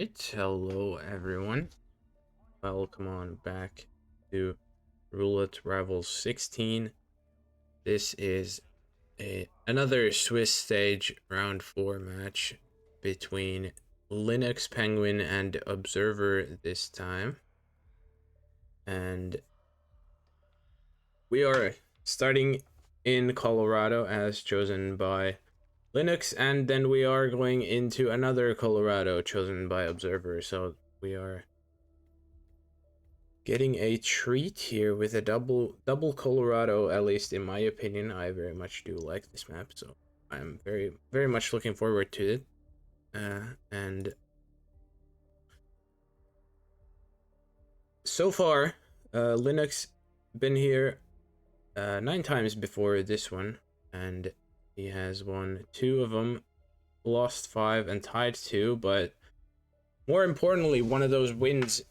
Right, hello everyone. Welcome on back to Roulette Rivals 16. This is another Swiss stage round 4 match between Linux Penguin and Observer this time. And we are starting in Colorado as chosen by Linux, and then we are going into another Colorado chosen by Observer. So we are getting a treat here with a double Colorado, at least in my opinion. I very much do like this map, so I'm very much looking forward to it. And so far, Linux been here 9 times before this one, and he has won 2 of them, lost 5, and tied 2. But more importantly, one of those wins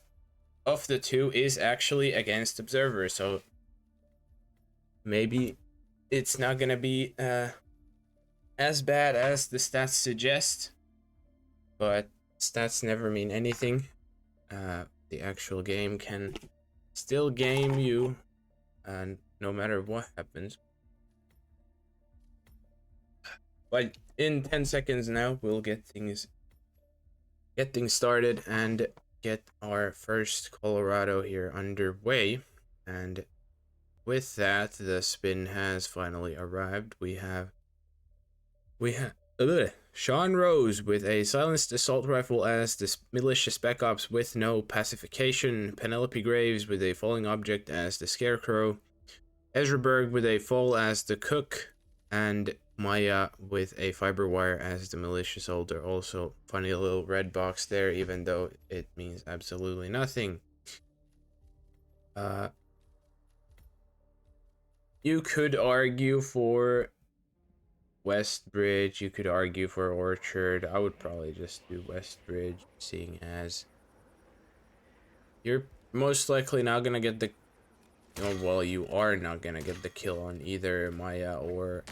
of the 2 is actually against Observer, so maybe it's not gonna be as bad as the stats suggest, but stats never mean anything. The actual game can still game you, and no matter what happens. But in 10 seconds now, we'll get things started and get our first Colorado here underway. And with that, the spin has finally arrived. We have Sean Rose with a silenced assault rifle as the militia spec ops with no pacification. Penelope Graves with a falling object as the scarecrow. Ezra Berg with a fall as the cook, and Maya with a fiber wire as the militia soldier. Also, funny little red box there, even though it means absolutely nothing. You could argue for Westbridge, you could argue for Orchard. I would probably just do Westbridge, seeing as you're most likely not gonna get the you are not gonna get the kill on either Maya or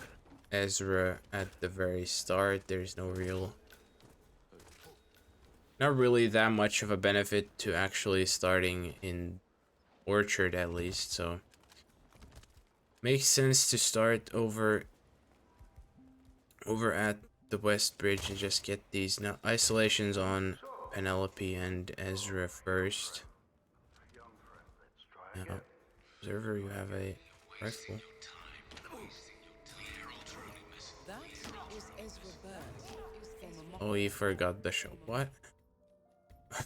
Ezra at the very start. There's not really that much of a benefit to actually starting in Orchard, at least, so makes sense to start over at the West Bridge and just get these isolations on Penelope and Ezra first. Now, Observer, you have a rifle. Oh, you forgot the show. What? A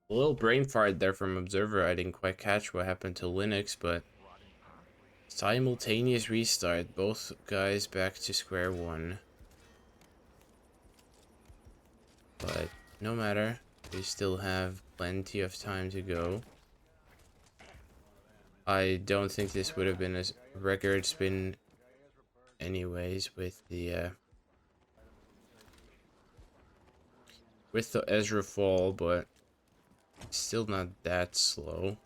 little brain fart there from Observer. I didn't quite catch what happened to Linux, but simultaneous restart. Both guys back to square one. But no matter, we still have plenty of time to go. I don't think this would have been a record spin anyways with the Ezra fall, but still not that slow.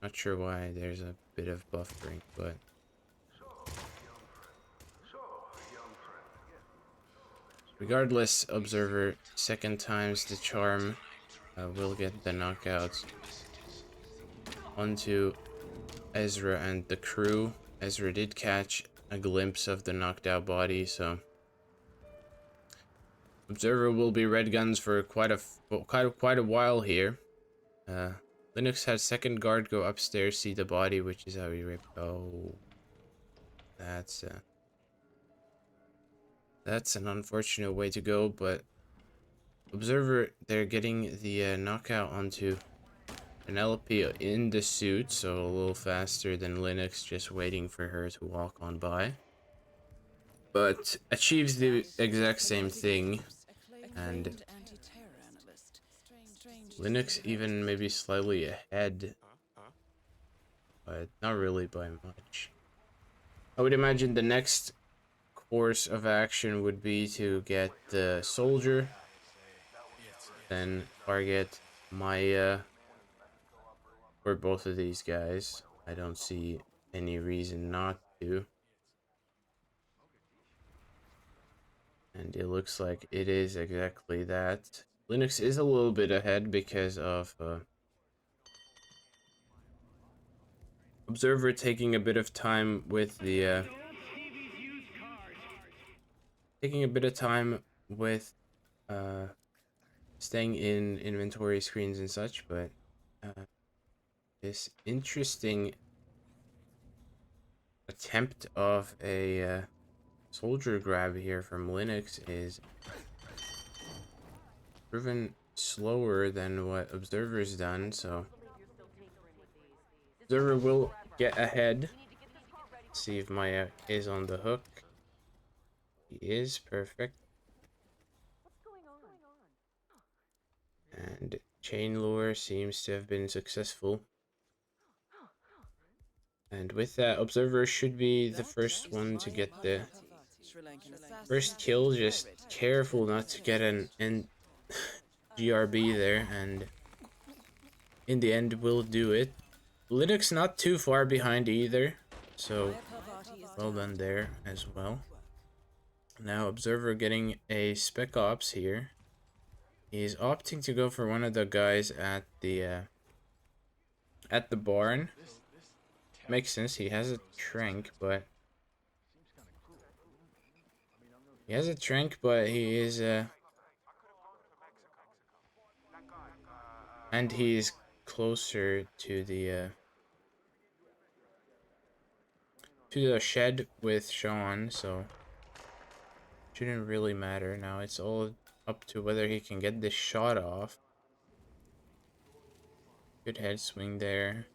Not sure why there's a bit of buffering, but regardless, Observer, second time's the charm, will get the knockouts onto Ezra and the crew. Ezra did catch a glimpse of the knocked out body, so Observer will be red guns for quite a while here. Linux has second guard go upstairs, see the body, which is how he ripped. Oh, that's an unfortunate way to go, but Observer, they're getting the knockout onto Penelope in the suit, so a little faster than Linux, just waiting for her to walk on by. But achieves the exact same thing, and Linux even maybe slightly ahead, but not really by much. I would imagine the next course of action would be to get the soldier, then target Maya, or both of these guys. I don't see any reason not to. And it looks like it is exactly that. Linux is a little bit ahead because of Observer taking a bit of time with the taking a bit of time with uh staying in inventory screens and such, but this interesting attempt of a soldier grab here from Linux is proven slower than what Observer's done, so Observer will get ahead. See if Maya is on the hook. He is perfect. And chain lure seems to have been successful. And with that, Observer should be the first one to get the first kill. Just careful not to get an GRB there, and in the end will do it. Linux not too far behind either, so well done there as well. Now Observer getting a Spec Ops here. He's opting to go for one of the guys at the barn. Makes sense. He has a trank, but he is and he's closer to the shed with Sean, so shouldn't really matter. Now it's all up to whether he can get this shot off. Good head swing there.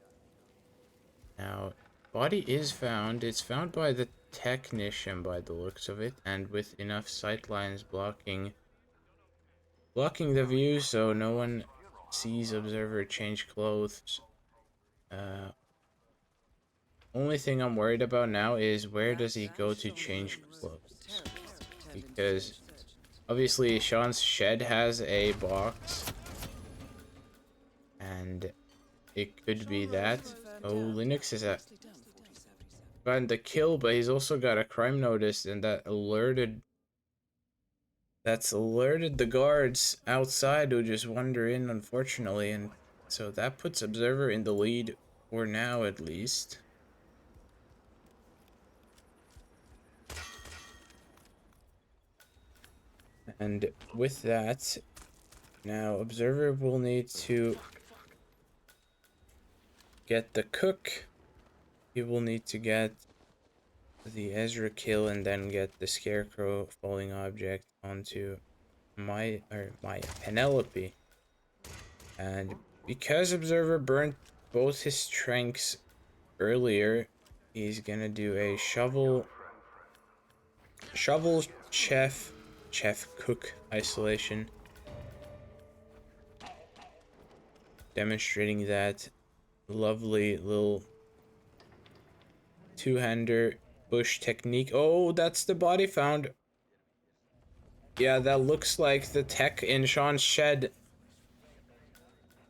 Now, body is found. It's found by the technician by the looks of it, and with enough sight lines blocking the view so no one sees Observer change clothes. Only thing I'm worried about now is where does he go to change clothes? Because obviously Sean's shed has a box, and it could be that. Oh, Linux is gotten the kill, but he's also got a crime notice, and that's alerted the guards outside who just wander in, unfortunately, and so that puts Observer in the lead for now, at least. And with that, now Observer will need to get the cook. He will need to get the Ezra kill and then get the Scarecrow falling object onto my Penelope. And because Observer burnt both his strengths earlier, he's gonna do a shovel chef cook isolation, demonstrating that lovely little two-hander bush technique. Oh, that's the body found. Yeah, that looks like the tech in Sean's shed.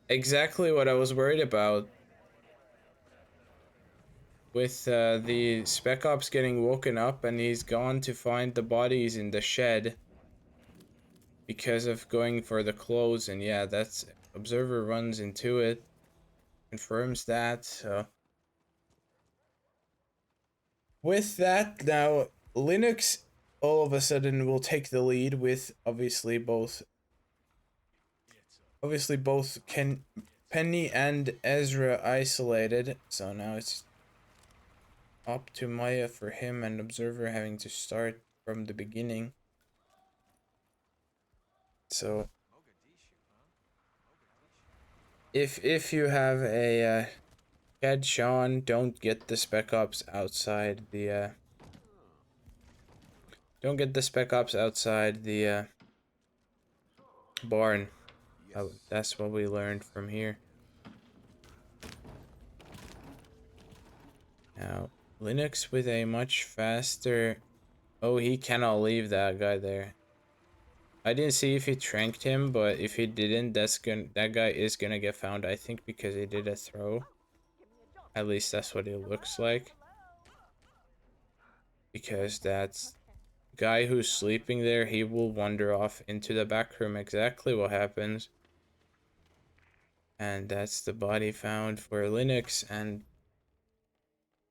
Exactly what I was worried about. With the Spec Ops getting woken up and he's gone to find the bodies in the shed because of going for the clothes, and yeah, that's Observer runs into it, confirms that. So with that, now Linux all of a sudden will take the lead with obviously both Penny and Ezra isolated. So now it's up to Maya for him, and Observer having to start from the beginning. So if you have a Chad Sean, don't get the Spec Ops outside the barn. Oh, that's what we learned from here. Now, Linux with a much faster... Oh, he cannot leave that guy there. I didn't see if he tranked him, but if he didn't, that guy is gonna get found, I think, because he did a throw. At least that's what it looks like. Because that's guy who's sleeping there, he will wander off into the back room. Exactly what happens. And that's the body found for Linux, and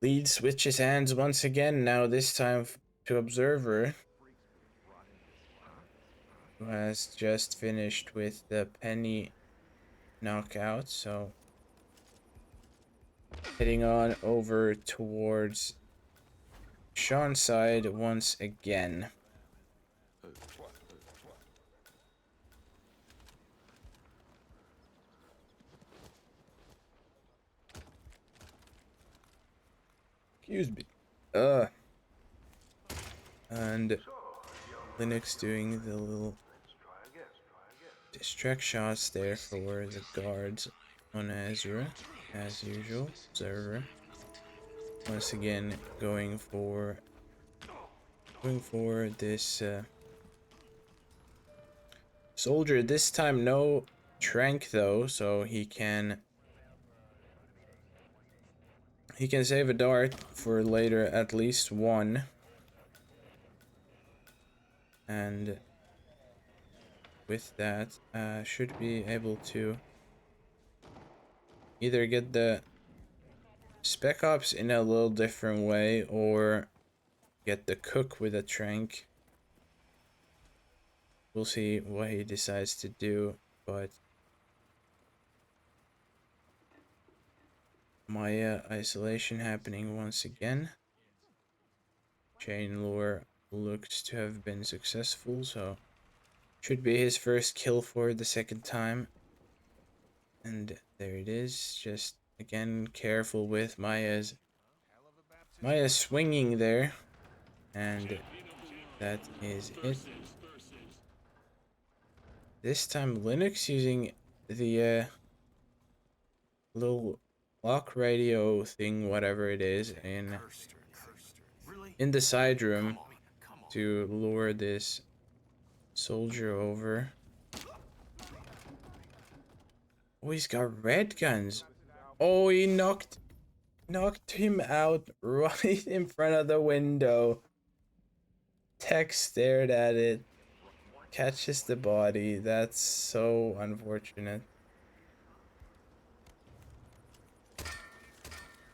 lead switches hands once again, now this time to Observer, who has just finished with the penny knockout, so heading on over towards Sean's side once again. Excuse me. And Linux doing the little distract shots there for the guards on Ezra, as usual. Observer once again going for this soldier. This time no trank though, so he can save a dart for later, at least one. And with that, should be able to either get the Spec Ops in a little different way, or get the cook with a trank. We'll see what he decides to do, but Maya isolation happening once again. Chain lure looks to have been successful, so should be his first kill for the second time. And there it is. Just again careful with Maya's swinging there, and that is it. This time Linux using the little lock radio thing, whatever it is, in the side room to lure this soldier over. Oh, he's got red guns. Oh, he knocked him out right in front of the window. Tech stared at it, catches the body. That's so unfortunate.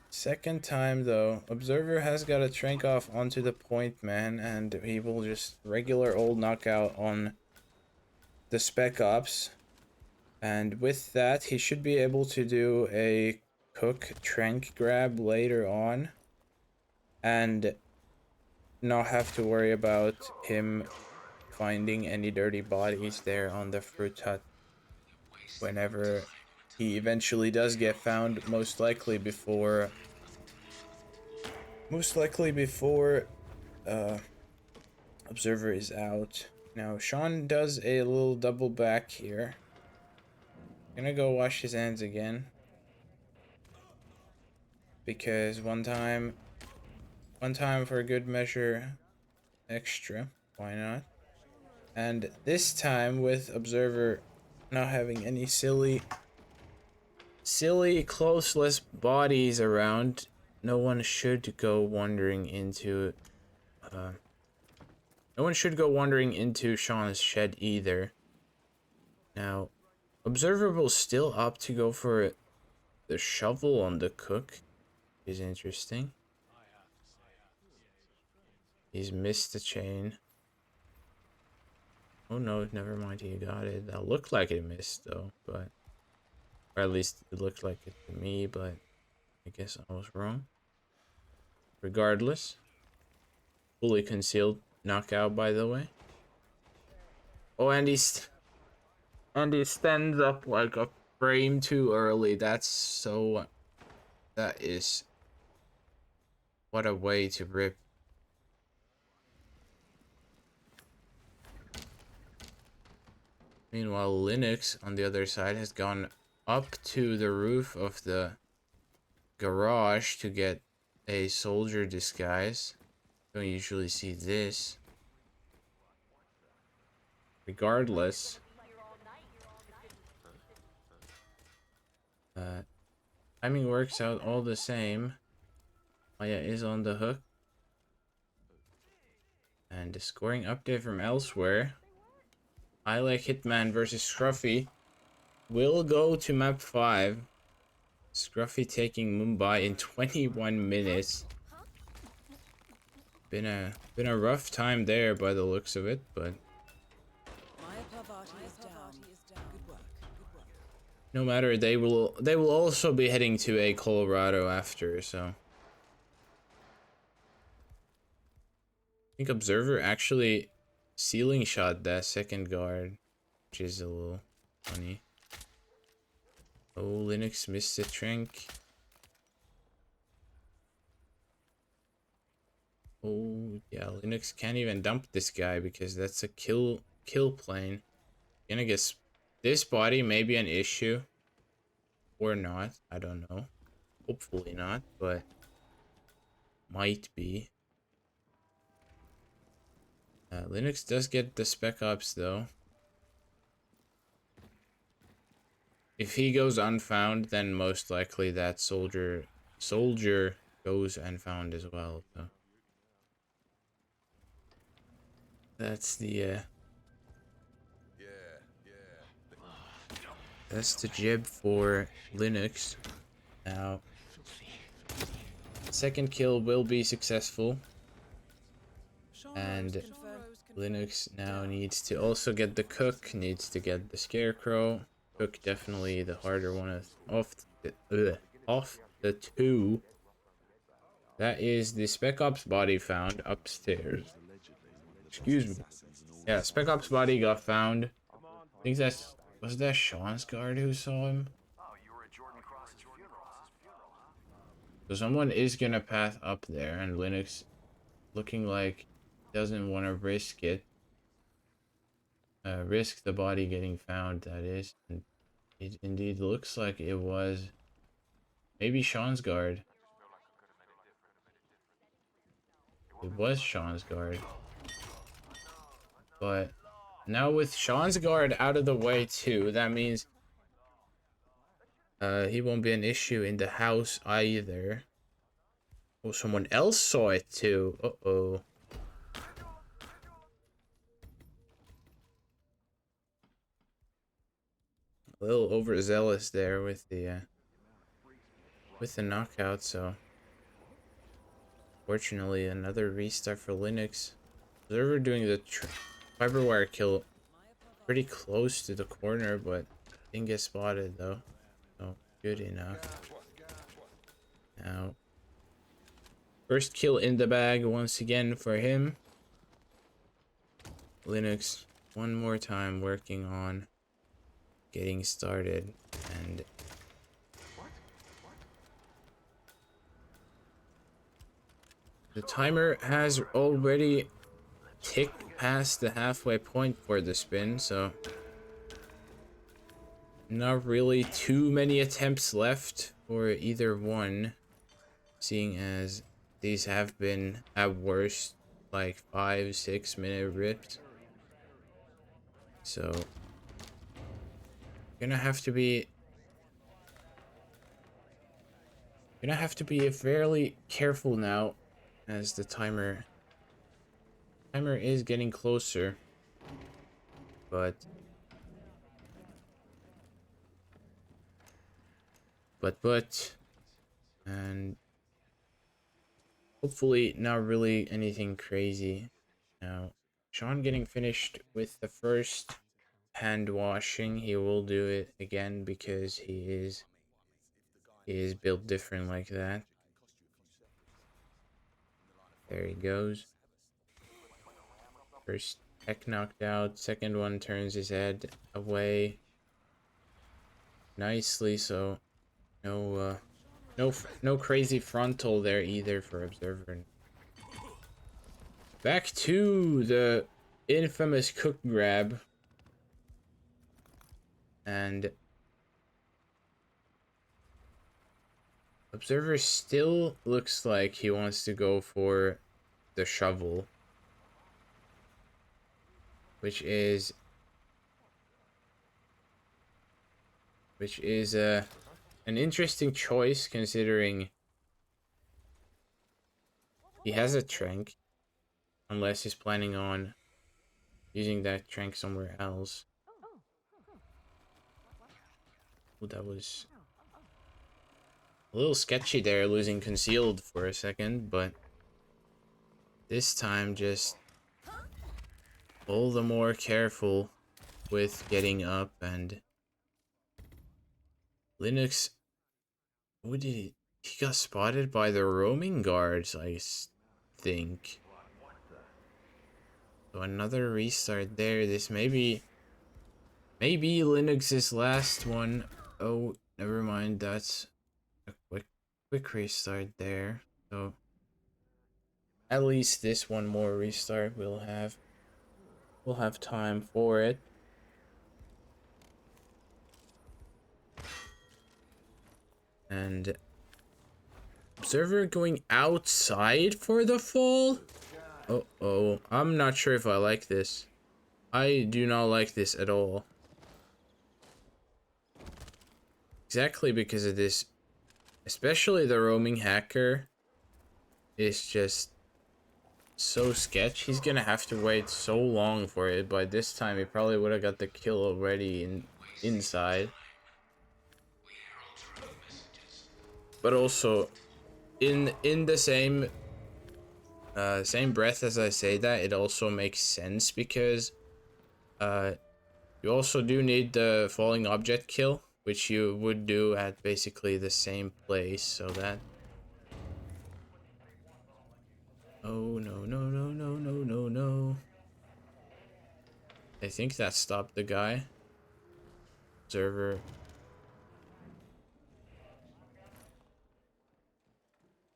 Second time though, Observer has got a trank off onto the point man, and he will just regular old knockout on the Spec Ops. And with that, he should be able to do a cook trank grab later on, and not have to worry about him finding any dirty bodies there on the fruit hut whenever he eventually does get found, most likely before Observer is out. Now Sean does a little double back here. Gonna go wash his hands again, because one time for good measure extra, why not? And this time, with Observer not having any silly closeless bodies around, no one should go wandering into Sean's shed either. Now, Observer will still opt to go for the shovel on the cook. Is interesting. He's missed the chain. Oh no, never mind, he got it. That looked like it missed though, but... or at least it looked like it to me, but I guess I was wrong. Regardless. Fully concealed knockout, by the way. Oh, and he stands up like a frame too early. That is... what a way to rip. Meanwhile, Linux, on the other side, has gone up to the roof of the garage to get a soldier disguise. Don't usually see this. Regardless, timing works out all the same. Maya is on the hook, And a scoring update from elsewhere. I Like Hitman versus Scruffy will go to map 5. Scruffy taking Mumbai in 21 minutes. Been a rough time there by the looks of it, but no matter, they will also be heading to a Colorado after, so I think Observer actually ceiling shot that second guard, which is a little funny. Oh, Linux missed the trank. Oh, yeah, Linux can't even dump this guy because that's a kill plane. Gonna guess this body may be an issue. Or not, I don't know. Hopefully not, but might be. Linux does get the Spec Ops though. If he goes unfound, then most likely that soldier goes unfound as well. So that's the jib for Linux. Now, second kill will be successful, and Linux now needs to also get the cook, needs to get the scarecrow. Cook definitely the harder one off the two. That is the Spec Ops body found upstairs. Excuse me. Yeah, Spec Ops body got found. I think was that Sean's guard who saw him? So someone is gonna path up there, and Linux looking like doesn't want to risk it. Risk the body getting found, that is. And it indeed looks like it was maybe Sean's guard. It was Sean's guard. But now with Sean's guard out of the way too, that means he won't be an issue in the house either. Oh, someone else saw it too. Uh-oh. A little overzealous there with the knockout, so fortunately another restart for Linux. Observer doing the fiber wire kill pretty close to the corner, but didn't get spotted though. So good enough. Now, first kill in the bag once again for him. Linux one more time working on getting started, and the timer has already ticked past the halfway point for the spin, so not really too many attempts left for either one, seeing as these have been at worst like 5-6 minute rips. So gonna have to be fairly careful now, as the timer is getting closer, but and hopefully not really anything crazy. Now, Sean getting finished with the first hand washing. He will do it again because he is built different like that. There he goes. First tech knocked out, second one turns his head away nicely, so no crazy frontal there either for Observer. Back to the infamous cook grab, and Observer still looks like he wants to go for the shovel, which is an interesting choice considering he has a trank. Unless he's planning on using that trank somewhere else. Ooh, that was a little sketchy there, losing concealed for a second, but this time just all the more careful with getting up. And Linux, what did he got spotted by the roaming guards, I think. So another restart there. This maybe Linux's last one. Oh, never mind. That's a quick restart there. So at least this one more restart we'll have time for it. And Observer going outside for the fall? Uh-oh. I'm not sure if I like this. I do not like this at all. Exactly because of this. Especially the roaming hacker is just so sketch. He's gonna have to wait so long for it. By this time, he probably would have got the kill already inside. But also, in the same breath as I say that, it also makes sense because you also do need the falling object kill, which you would do at basically the same place, so that... Oh, no, no, no, no, no, no, no. I think that stopped the guy. Observer.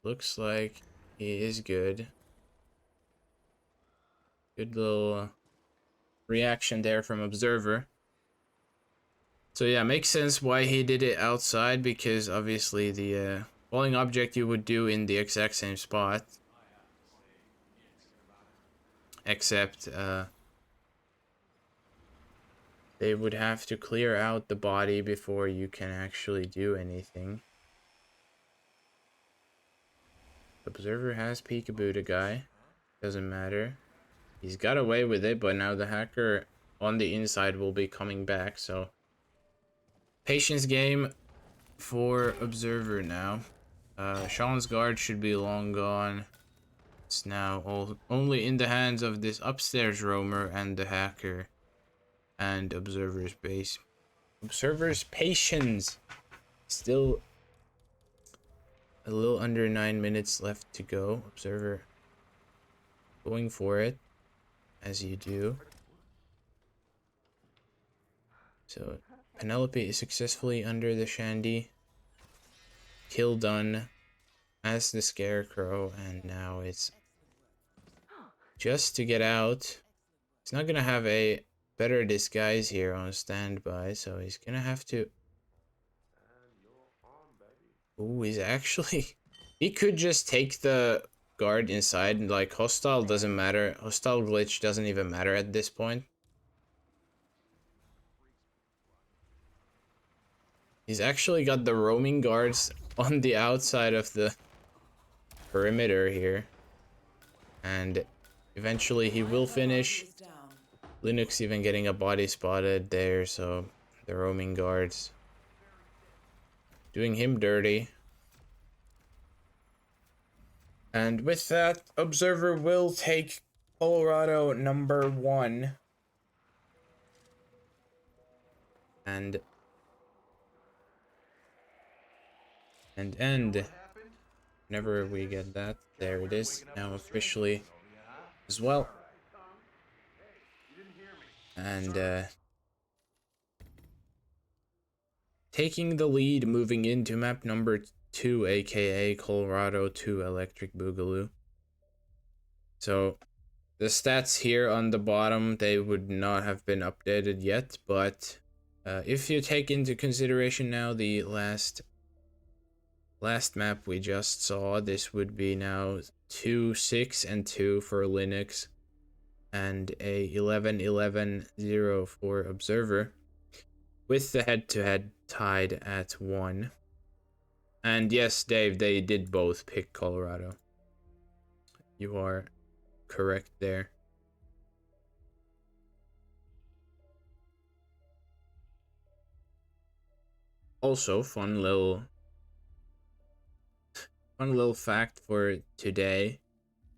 Looks like he is good. Good little reaction there from Observer. So yeah, makes sense why he did it outside, because obviously the falling object you would do in the exact same spot. Except they would have to clear out the body before you can actually do anything. Observer has peekabooed a guy. Doesn't matter. He's got away with it, but now the hacker on the inside will be coming back, so... Patience game for Observer now. Sean's guard should be long gone. It's now only in the hands of this upstairs roamer and the hacker. And Observer's base. Observer's patience! Still a little under 9 minutes left to go. Observer going for it, as you do. So Penelope is successfully under the shandy. Kill done as the scarecrow, and now it's just to get out. He's not gonna have a better disguise here on standby, so he's gonna have to... Ooh, he's actually... He could just take the guard inside, and like hostile doesn't matter. Hostile glitch doesn't even matter at this point. He's actually got the roaming guards on the outside of the perimeter here. And eventually he will finish. Linux even getting a body spotted there, so the roaming guards doing him dirty. And with that, Observer will take Colorado #1. And end. Whenever we get that, there it is, now officially as well. And taking the lead, moving into map #2, aka Colorado 2 Electric Boogaloo. So the stats here on the bottom, they would not have been updated yet, but if you take into consideration now the last map we just saw, this would be now 2, 6, and 2 for Linux, and a 11, 11, 0 for Observer, with the head-to-head tied at 1. And yes, Dave, they did both pick Colorado. You are correct there. Also, fun little fact for today.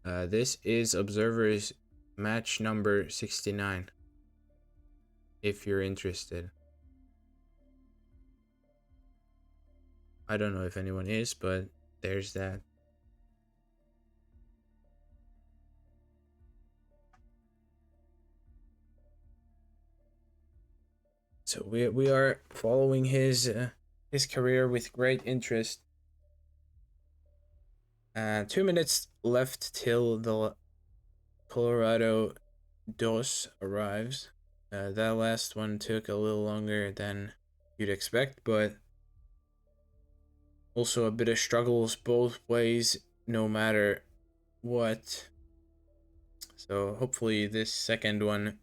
This is Observer's match number 69. If you're interested. I don't know if anyone is, but there's that. So we are following his career with great interest. 2 minutes left till the Colorado DOS arrives. That last one took a little longer than you'd expect, but also a bit of struggles both ways, no matter what. So hopefully this second one,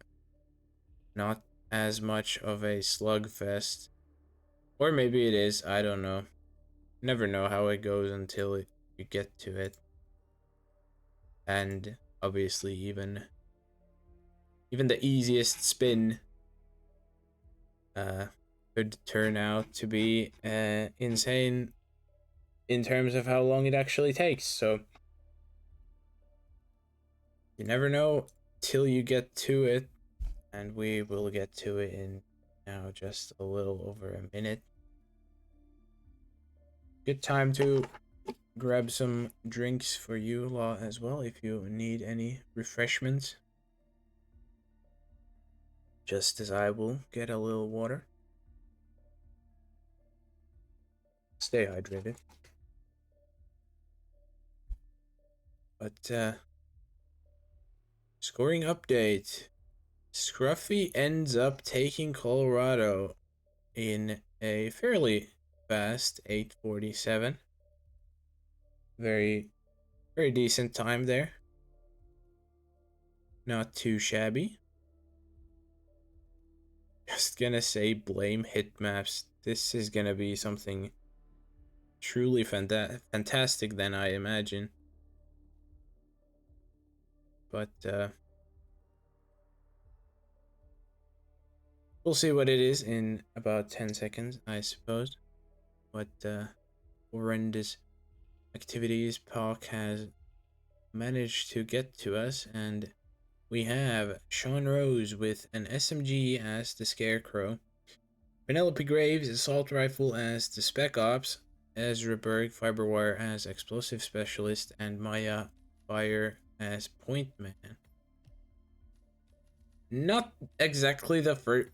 not as much of a slugfest. Or maybe it is, I don't know. Never know how it goes until you get to it. And obviously even the easiest spin could turn out to be insane in terms of how long it actually takes. So you never know till you get to it, and we will get to it in now just a little over a minute. Good time to grab some drinks for you Law as well if you need any refreshments. Just as I will get a little water. Stay hydrated. But scoring update. Scruffy ends up taking Colorado in a fairly fast 8:47. Very decent time there. Not too shabby. Just gonna say blame hit maps. This is gonna be something truly fantastic than I imagine. But we'll see what it is in about 10 seconds, I suppose. What horrendous activities Park has managed to get to us, and we have Sean Rose with an SMG as the Scarecrow, Penelope Graves assault rifle as the Spec Ops, Ezra Berg Fiberwire as explosive specialist, and Maya Fire as point man. Not exactly the first,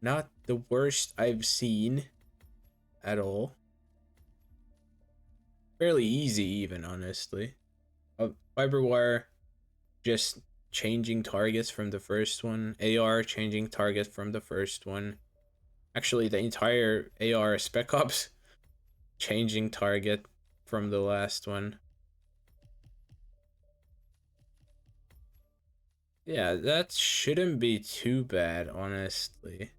not the worst I've seen at all. Fairly easy even, honestly. Fiberwire just changing targets from the first one. AR changing target from the first one. Actually, the entire AR Spec Ops changing target from the last one. Yeah, that shouldn't be too bad, honestly.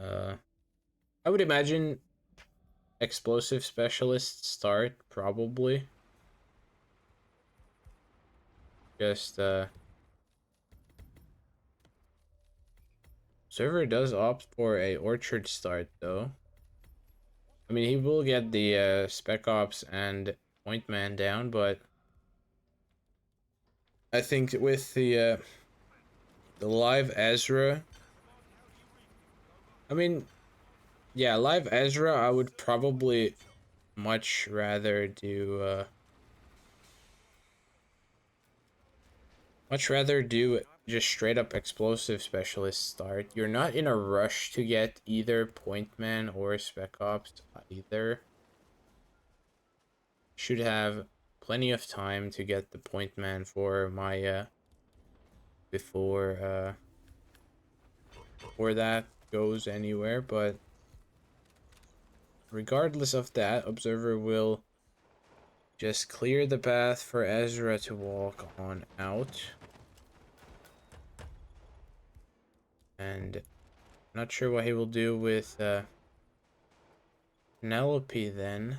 I would imagine explosive specialists start, probably. Just, Server does opt for a Orchard start, though. I mean, he will get the Spec Ops and Point Man down, but I think with the live Ezra, I mean, yeah, live Ezra, I would probably much rather do just straight up explosive specialist start. You're not in a rush to get either Point Man or Spec Ops either. Should have plenty of time to get the Point Man for Maya before that goes anywhere, but regardless of that, Observer will just clear the path for Ezra to walk on out. And not sure what he will do with Penelope then.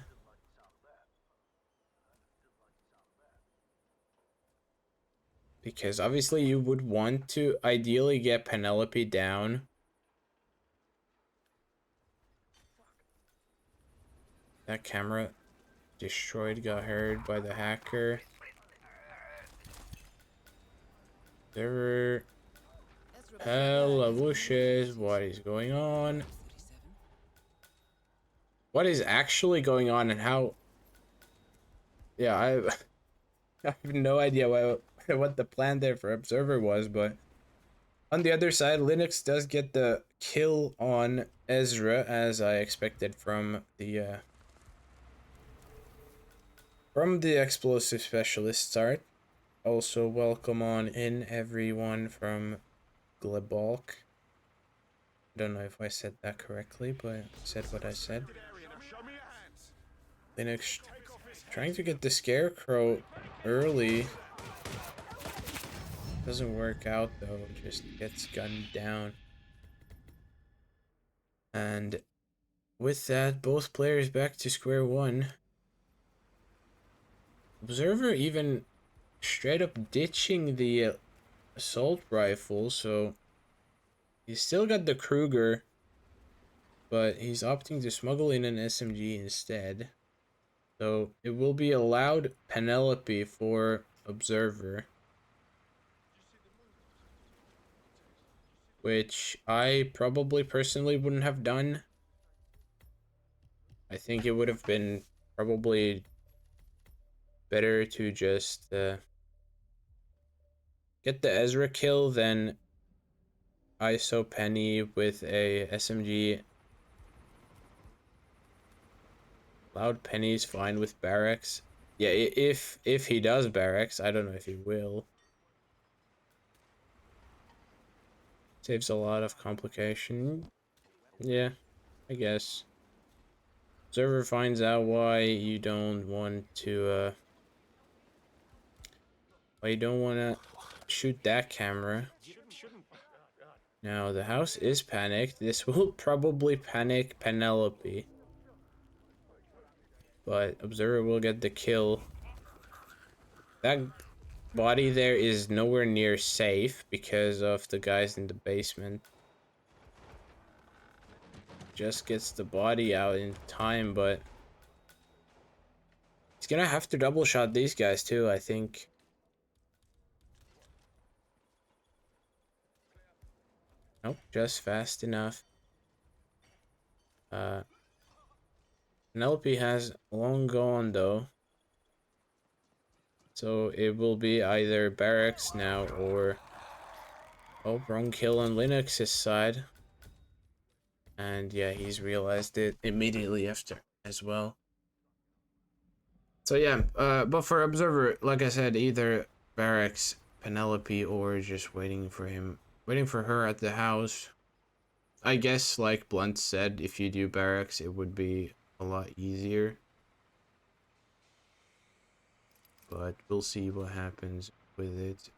because obviously you would want to ideally get Penelope down. That camera destroyed, got heard by the hacker. There hella bushes. What is going on? What is actually going on and how? Yeah, I have no idea what the plan there for Observer was, but on the other side, Linux does get the kill on Ezra, as I expected from the explosive specialist art. Also, welcome on in everyone from Glebalk. Don't know if I said that correctly, but I said what I said. Linux trying to get the Scarecrow early. Doesn't work out though, just gets gunned down. And with that, both players back to square one. Observer even straight up ditching the assault rifle, so he's still got the Kruger, but he's opting to smuggle in an SMG instead. So it will be allowed Penelope for Observer, which I probably personally wouldn't have done. I think it would have been probably better to just get the Ezra kill than ISO Penny with a SMG. Loud Penny's fine with barracks. Yeah, if he does barracks, I don't know if he will. Saves a lot of complication. Yeah, I guess. Observer finds out why you don't want to shoot that camera. Now the house is panicked. This will probably panic Penelope, but Observer will get the kill. That body there is nowhere near safe because of the guys in the basement. Just gets the body out in time, but he's gonna have to double shot these guys too, I think. Nope, just fast enough. Penelope has long gone though, so it will be either barracks now or wrong kill on Linux's side. And yeah, he's realized it immediately after as well. So yeah, but for Observer, like I said, either barracks, Penelope, or just waiting for her at the house. I guess, like Blunt said, if you do barracks, it would be a lot easier. But we'll see what happens with it.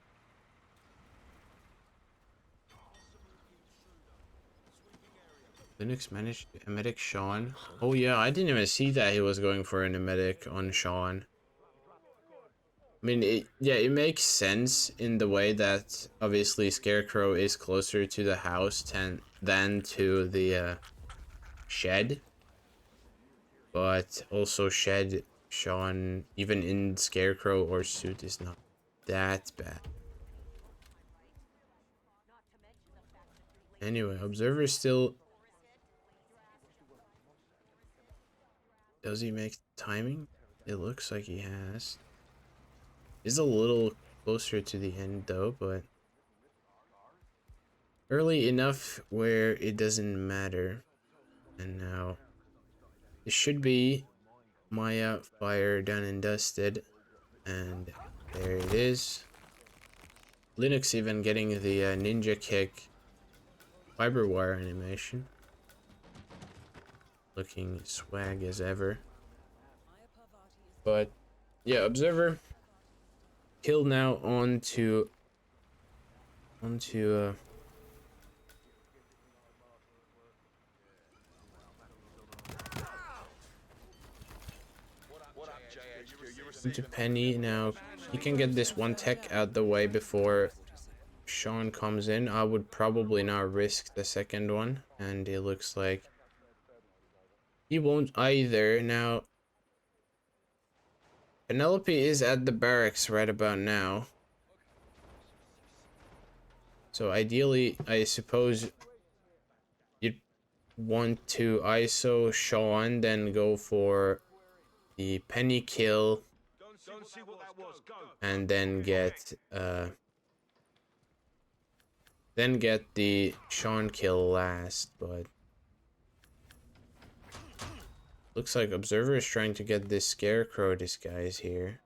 Linux managed to emetic Sean. Oh yeah, I didn't even see that he was going for an emetic on Sean. I mean, it makes sense in the way that obviously Scarecrow is closer to the house than to the shed. But also shed Sean, even in Scarecrow or suit, is not that bad. Anyway, Observer still... Does he make timing? It looks like he has. Is a little closer to the end though, but early enough where it doesn't matter. And now it should be Maya fire done and dusted, and there it is. Linux even getting the ninja kick fiber wire animation, looking swag as ever. But yeah, Observer killed now onto Into Penny now. He can get this one tech out the way before Sean comes in. I would probably not risk the second one, and it looks like he won't either. Now, Penelope is at the barracks right about now. So ideally, I suppose you'd want to ISO Sean, then go for the Penny kill, and then get the Sean kill last, but looks like Observer is trying to get this Scarecrow disguise here.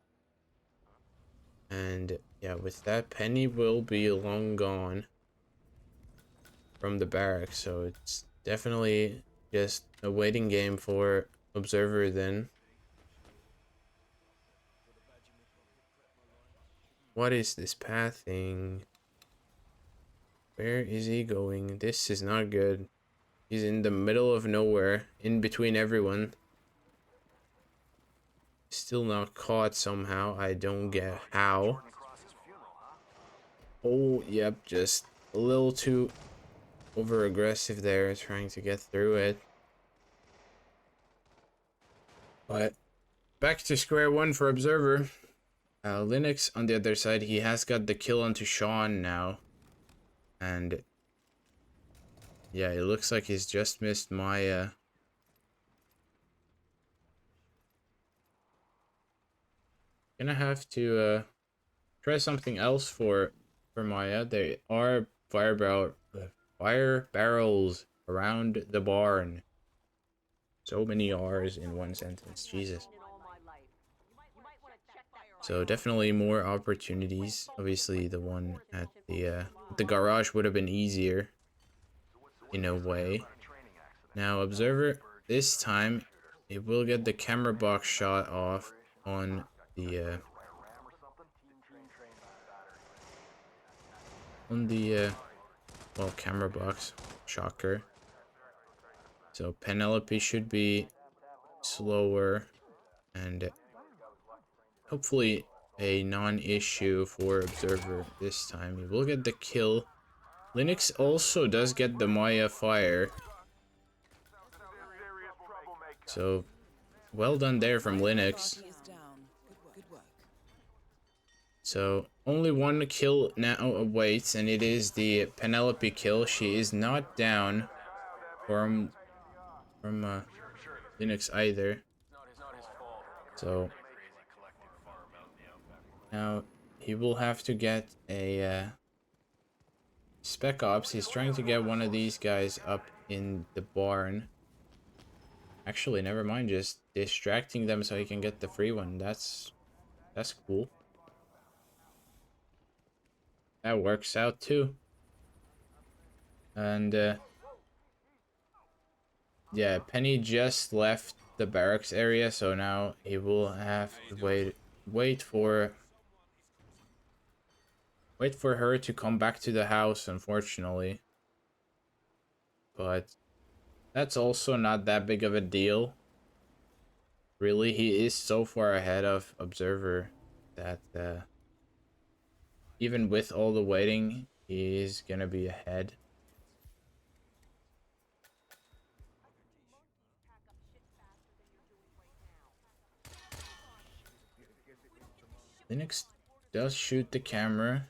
And yeah, with that, Penny will be long gone from the barracks, so it's definitely just a waiting game for Observer then. What is this pathing? Where is he going? This is not good. He's in the middle of nowhere, in between everyone. Still not caught somehow. I don't get how. Oh, yep, just a little too over aggressive there, trying to get through it. But back to square one for Observer. Linux on the other side, he has got the kill onto Sean now. And yeah, it looks like he's just missed Maya. Gonna have to try something else for Maya. There are fire barrels around the barn. So many R's in one sentence, Jesus. So definitely more opportunities. Obviously, the one at the garage would have been easier in a way. Now, Observer this time, it will get the camera box shot off on the well, camera box, shocker. So Penelope should be slower and hopefully a non-issue for Observer this time. He will get the kill. Linux also does get the Maya fire. So well done there from Linux. So only one kill now awaits, and it is the Penelope kill. She is not down from Linux either. So now he will have to get a Spec Ops. He's trying to get one of these guys up in the barn. Actually, never mind, just distracting them so he can get the free one. That's cool. That works out too. And yeah, Penny just left the barracks area, so now he will have to wait for her to come back to the house, unfortunately. But that's also not that big of a deal. Really, he is so far ahead of Observer that even with all the waiting, he is gonna be ahead. Linux does shoot the camera.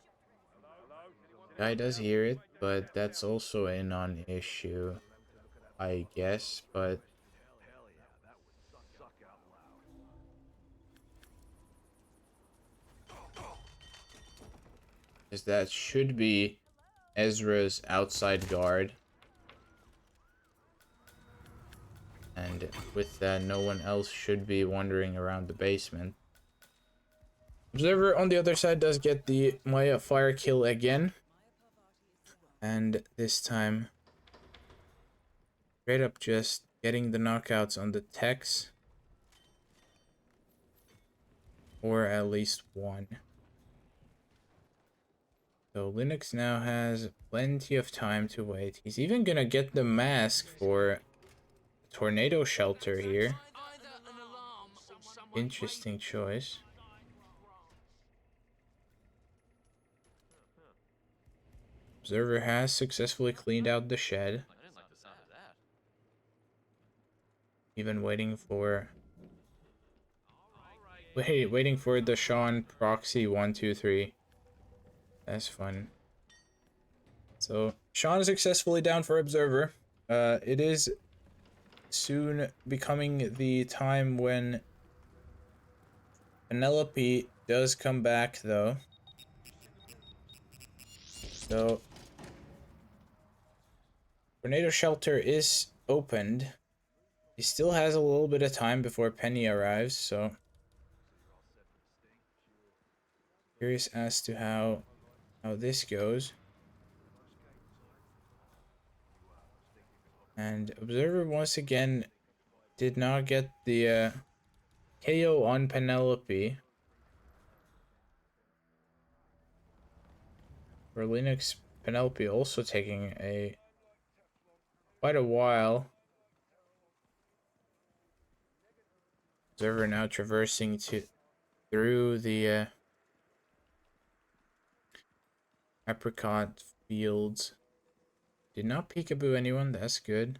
Guy does hear it, but that's also a non-issue, I guess. But that should be Ezra's outside guard. And with that, no one else should be wandering around the basement. Observer on the other side does get the Maya fire kill again. And this time, straight up just getting the knockouts on the techs. Or at least one. So Linux now has plenty of time to wait. He's even gonna get the mask for tornado shelter here. Interesting choice. Observer has successfully cleaned out the shed. Even waiting for waiting for the Sean proxy 123. That's fun. So Sean is successfully down for observer. It is soon becoming the time when Penelope does come back, though. So tornado shelter is opened. He still has a little bit of time before Penny arrives, so curious as to how this goes. And observer once again did not get the KO on Penelope. For Linux, Penelope also taking quite a while. Observer now traversing through the apricot fields. Did not peekaboo anyone, that's good.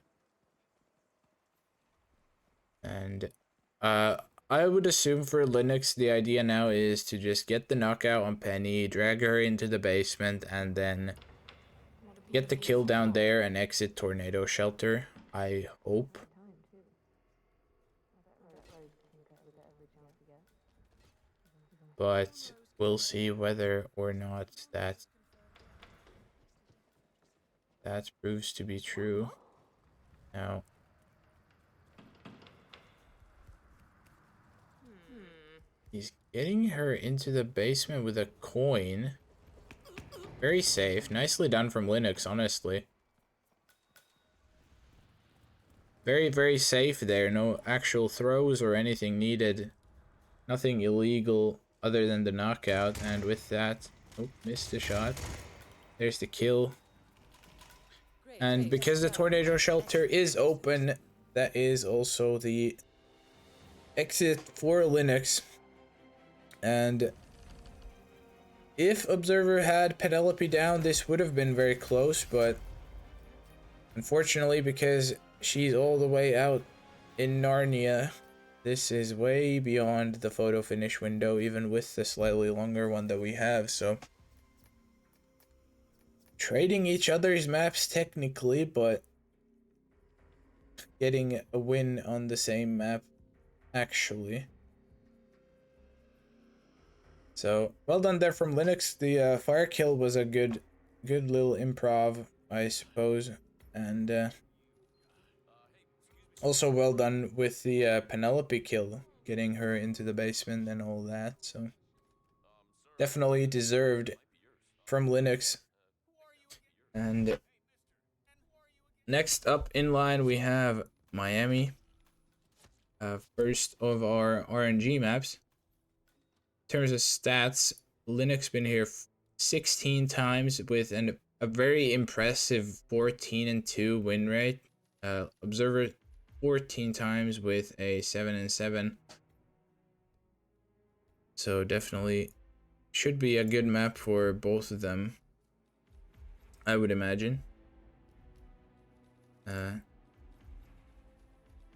And I would assume for Linux the idea now is to just get the knockout on Penny, drag her into the basement, and then get the kill down there and exit tornado shelter, I hope. But we'll see whether or not that proves to be true. Now, he's getting her into the basement with a coin. Very safe. Nicely done from Linux, honestly. Very, very safe there. No actual throws or anything needed. Nothing illegal other than the knockout. And with that... Oh, missed the shot. There's the kill. And because the tornado shelter is open, that is also the exit for Linux. And if Observer had Penelope down, this would have been very close, but unfortunately, because she's all the way out in Narnia, this is way beyond the photo finish window, even with the slightly longer one that we have, so trading each other's maps technically, but getting a win on the same map actually. So well done there from Linux. The fire kill was a good little improv, I suppose, and also well done with the Penelope kill, getting her into the basement and all that. So definitely deserved from Linux. And next up in line we have Miami. First of our RNG maps. In terms of stats, Linux been here 16 times with a very impressive 14-2 win rate. Observer 14 times with a 7-7. So definitely should be a good map for both of them, I would imagine.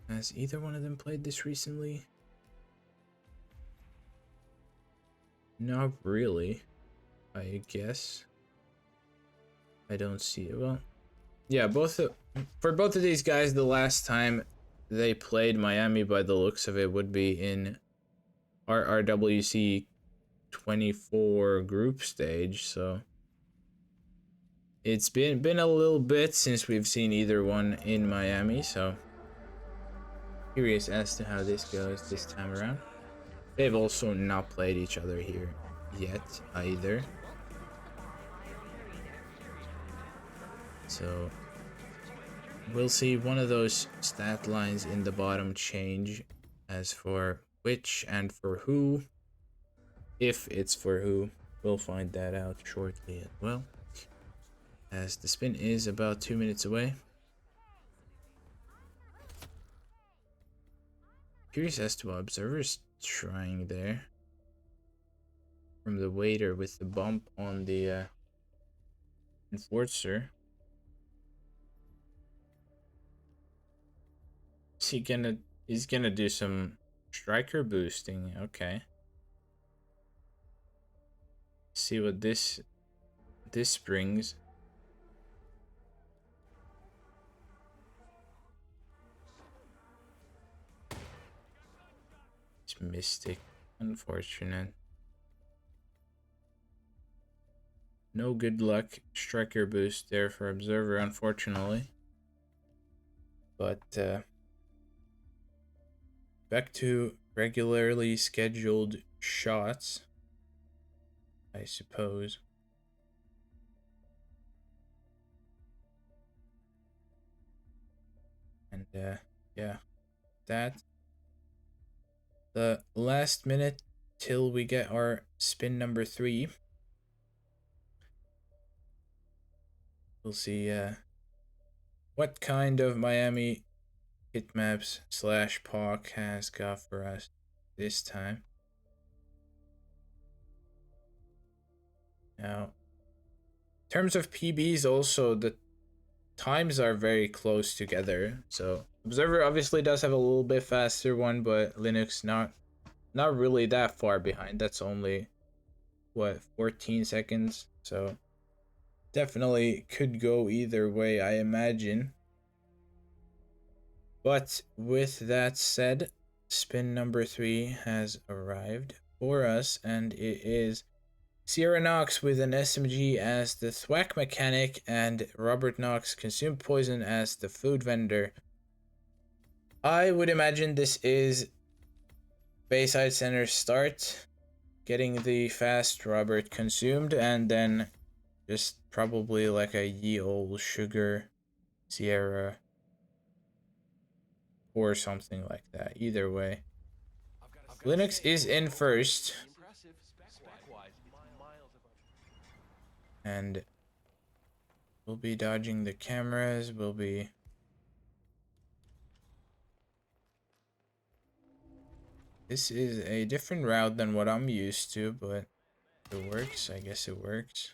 Has either one of them played this recently? Not really, I guess. I don't see it. Well, yeah, for both of these guys, the last time they played Miami, by the looks of it, would be in RRWC 24 group stage. So it's been a little bit since we've seen either one in Miami. So curious as to how this goes this time around. They've also not played each other here yet either. So we'll see one of those stat lines in the bottom change as for which and for who. If it's for who, we'll find that out shortly as well, as the spin is about 2 minutes away. Curious as to what Observer's trying there from the waiter with the bump on the enforcer. Is he gonna? He's gonna do some striker boosting. Okay. See what this brings. It's Mystic. Unfortunate. No good luck striker boost there for Observer, unfortunately. But back to regularly scheduled shots, I suppose. And yeah, that the last minute till we get our spin number 3. We'll see what kind of Miami hitmaps / POC has got for us this time. Now, in terms of PBs, also the times are very close together. So Observer obviously does have a little bit faster one, but Linux not really that far behind. That's only what, 14 seconds. So definitely could go either way, I imagine. But with that said, spin number 3 has arrived for us, and it is Sierra Knox with an SMG as the thwack mechanic and Robert Knox consumed poison as the food vendor. I would imagine this is Bayside Center start, getting the fast Robert consumed, and then just probably like a ye old sugar Sierra or something like that. Either way, Linux is in first, and we'll be dodging the cameras. We'll be this is a different route than what I'm used to, but it works. I guess it works.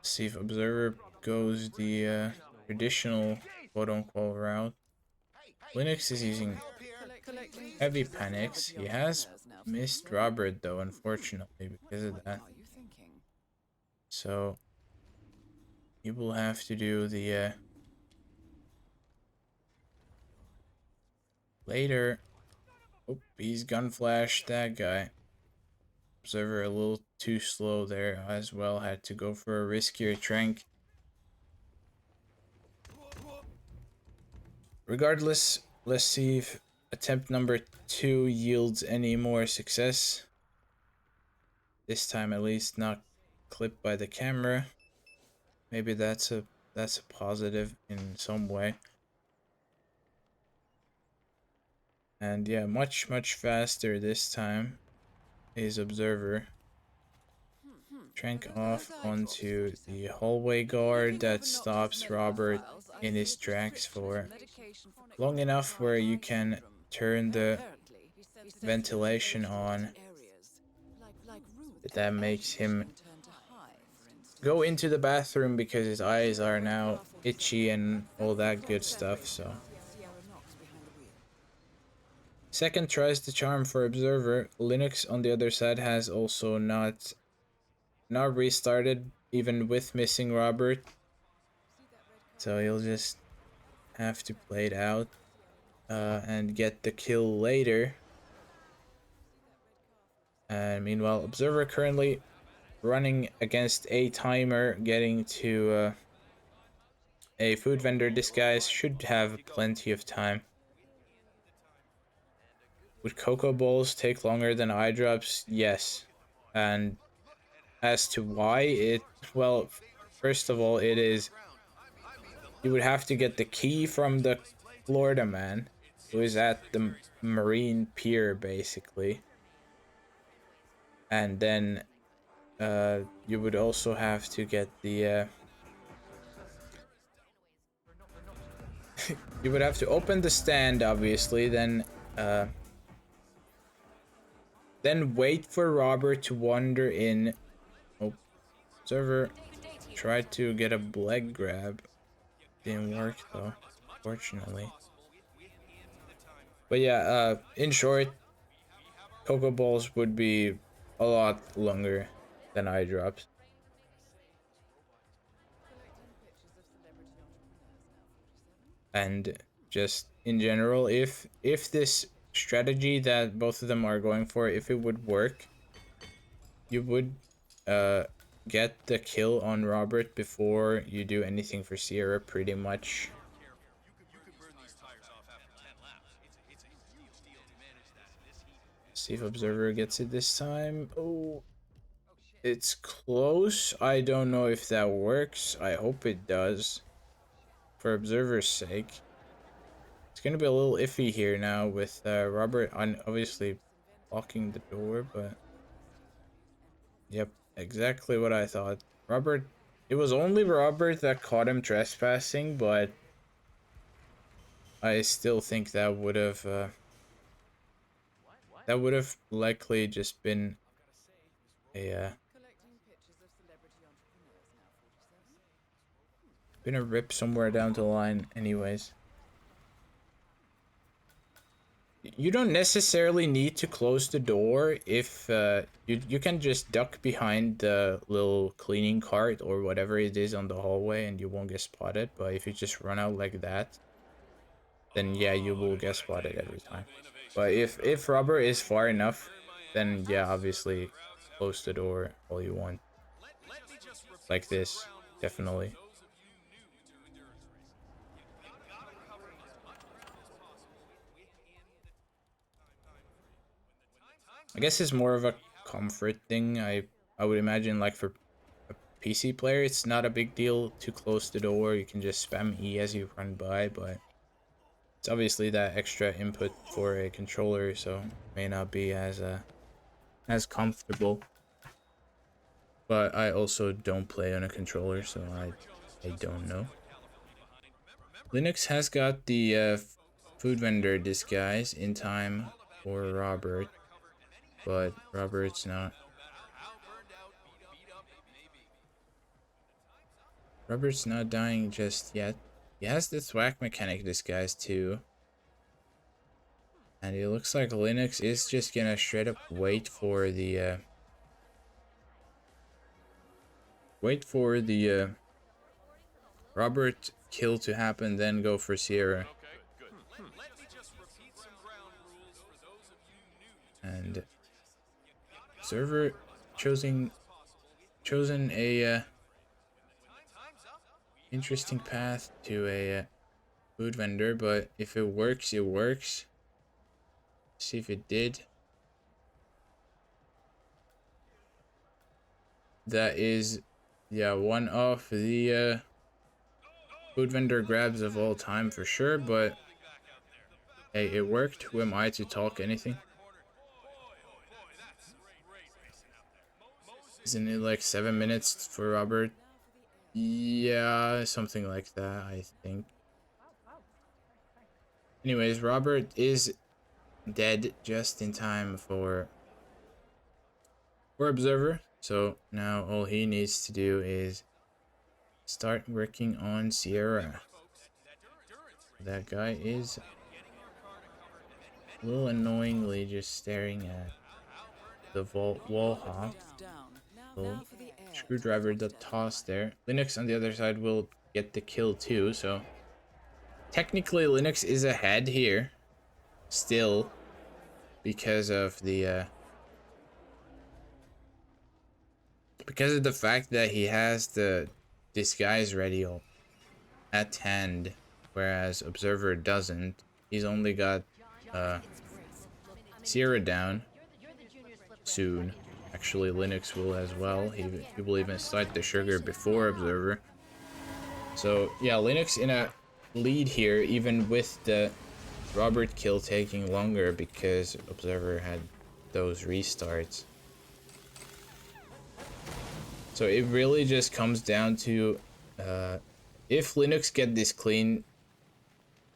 See if Observer goes the traditional quote-unquote route. Linux is using heavy panics. He has missed Robert though, unfortunately, because of that. So he will have to do the later. Oh, he's gun flashed that guy. Observer a little too slow there as well. Had to go for a riskier trank. Regardless, let's see if attempt number 2 yields any more success. This time at least not clipped by the camera. Maybe that's a positive in some way. And yeah, much faster this time is Observer. Trank off onto the hallway guard that stops Robert in his tracks for long enough where you can turn the ventilation on. That makes him go into the bathroom because his eyes are now itchy and all that good stuff. So second tries the charm for Observer. Linux on the other side has also not restarted even with missing Robert, so he'll just have to play it out and get the kill later. And meanwhile, Observer currently running against a timer, getting to a food vendor. This guy should have plenty of time. Would cocoa balls take longer than eye drops? Yes. And as to why, well, first of all, it is, you would have to get the key from the Florida man who is at the marine pier, basically. And then you would also have to get the you would have to open the stand, obviously, then wait for Robert to wander in. Oh, Observer tried to get a leg grab. Didn't work though, fortunately. But yeah, in short, Cocoa Balls would be a lot longer than eye drops. And just in general, if this strategy that both of them are going for, if it would work, you would uh get the kill on Robert before you do anything for Sierra, pretty much. See if Observer gets it this time. Oh, it's close. I don't know if that works. I hope it does, for Observer's sake. It's gonna be a little iffy here now with Robert obviously blocking the door, but yep, exactly what I thought. Robert, it was only Robert that caught him trespassing, but I still think that would have likely just been a rip somewhere down the line anyways. You don't necessarily need to close the door if you can just duck behind the little cleaning cart or whatever it is on the hallway and you won't get spotted. But if you just run out like that, then yeah, you will get spotted every time. But if Robert is far enough, then yeah, obviously close the door all you want. Like this, definitely. I guess it's more of a comfort thing. I would imagine, like, for a PC player, it's not a big deal to close the door. You can just spam E as you run by, but it's obviously that extra input for a controller, so it may not be as comfortable. But I also don't play on a controller, so I don't know. Linux has got the food vendor disguise in time for Robert, but Robert's not. Robert's not dying just yet. He has the thwack mechanic disguise too. And it looks like Linux is just gonna straight up wait for the Robert kill to happen, then go for Sierra. And server chosen a interesting path to a food vendor, but if it works, it works. See if it did. That is, yeah, one of the food vendor grabs of all time for sure, but hey, it worked. Who am I to talk anything? Isn't it like 7 minutes for Robert? Yeah, something like that, I think. Anyways, Robert is dead just in time for Observer. So now all he needs to do is start working on Sierra. That guy is a little annoyingly just staring at the wall hop. So screwdriver the toss there. Linux on the other side will get the kill too, so technically Linux is ahead here still because of the fact that he has the disguise ready at hand, whereas Observer doesn't. He's only got Sierra down soon. Actually, Linux will as well. He will even start the sugar before Observer. So yeah, Linux in a lead here, even with the Robert kill taking longer because Observer had those restarts. So it really just comes down to if Linux get this clean,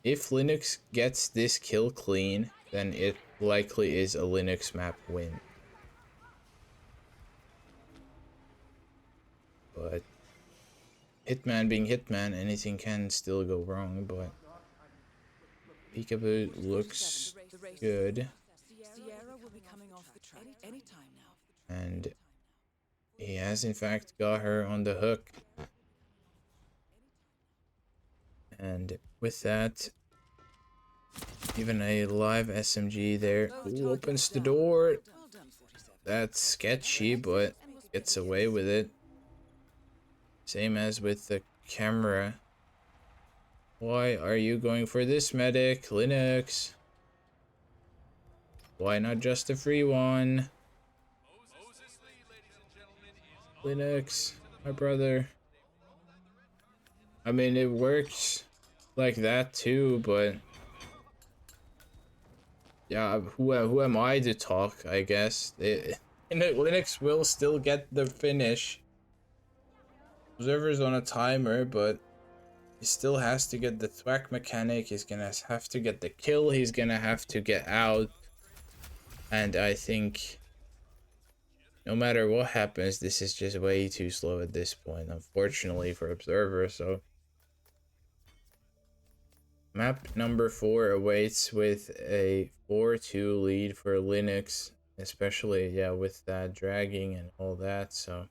If Linux gets this kill clean, then it likely is a Linux map win. But Hitman being Hitman, anything can still go wrong, but Peekaboo looks good. And he has in fact got her on the hook. And with that, even a live SMG there. Who opens the door? That's sketchy, but gets away with it. Same as with the camera. Why are you going for this medic, Linux? Why not just a free one? Linux, my brother. I mean, it works like that too, but yeah, who am I to talk, I guess. Linux will still get the finish. Observer's on a timer, but he still has to get the thwack mechanic. He's gonna have to get the kill. He's gonna have to get out. And I think no matter what happens, this is just way too slow at this point, unfortunately for Observer. So map number 4 awaits with a 4-2 lead for Linux, especially, yeah, with that dragging and all that. So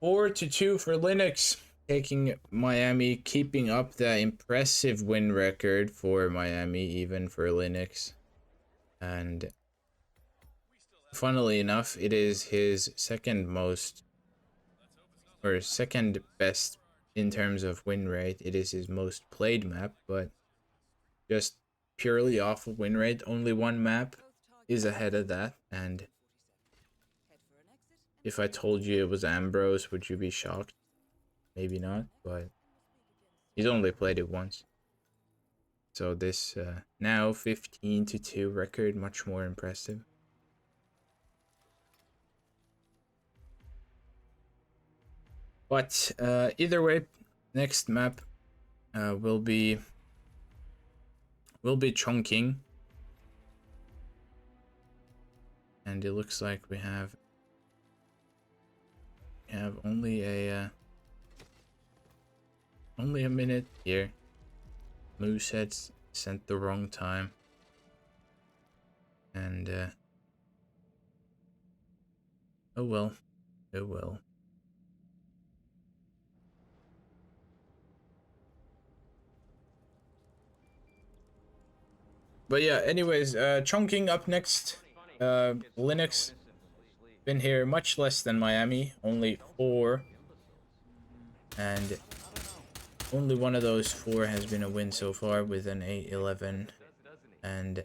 4-2 for Linux, taking Miami, keeping up that impressive win record for Miami, even for Linux. And funnily enough, it is his second best in terms of win rate. It is his most played map, but just purely off of win rate, only one map is ahead of that. And if I told you it was Ambrose, would you be shocked? Maybe not, but he's only played it once. So this now 15-2 record, much more impressive. But either way, next map will be Chongqing, and it looks like we have only a minute here. Moosehead's sent the wrong time, and oh well. But yeah, anyways, Chongqing up next. Linux been here much less than Miami, only 4, and only one of those 4 has been a win so far with an 8-11. And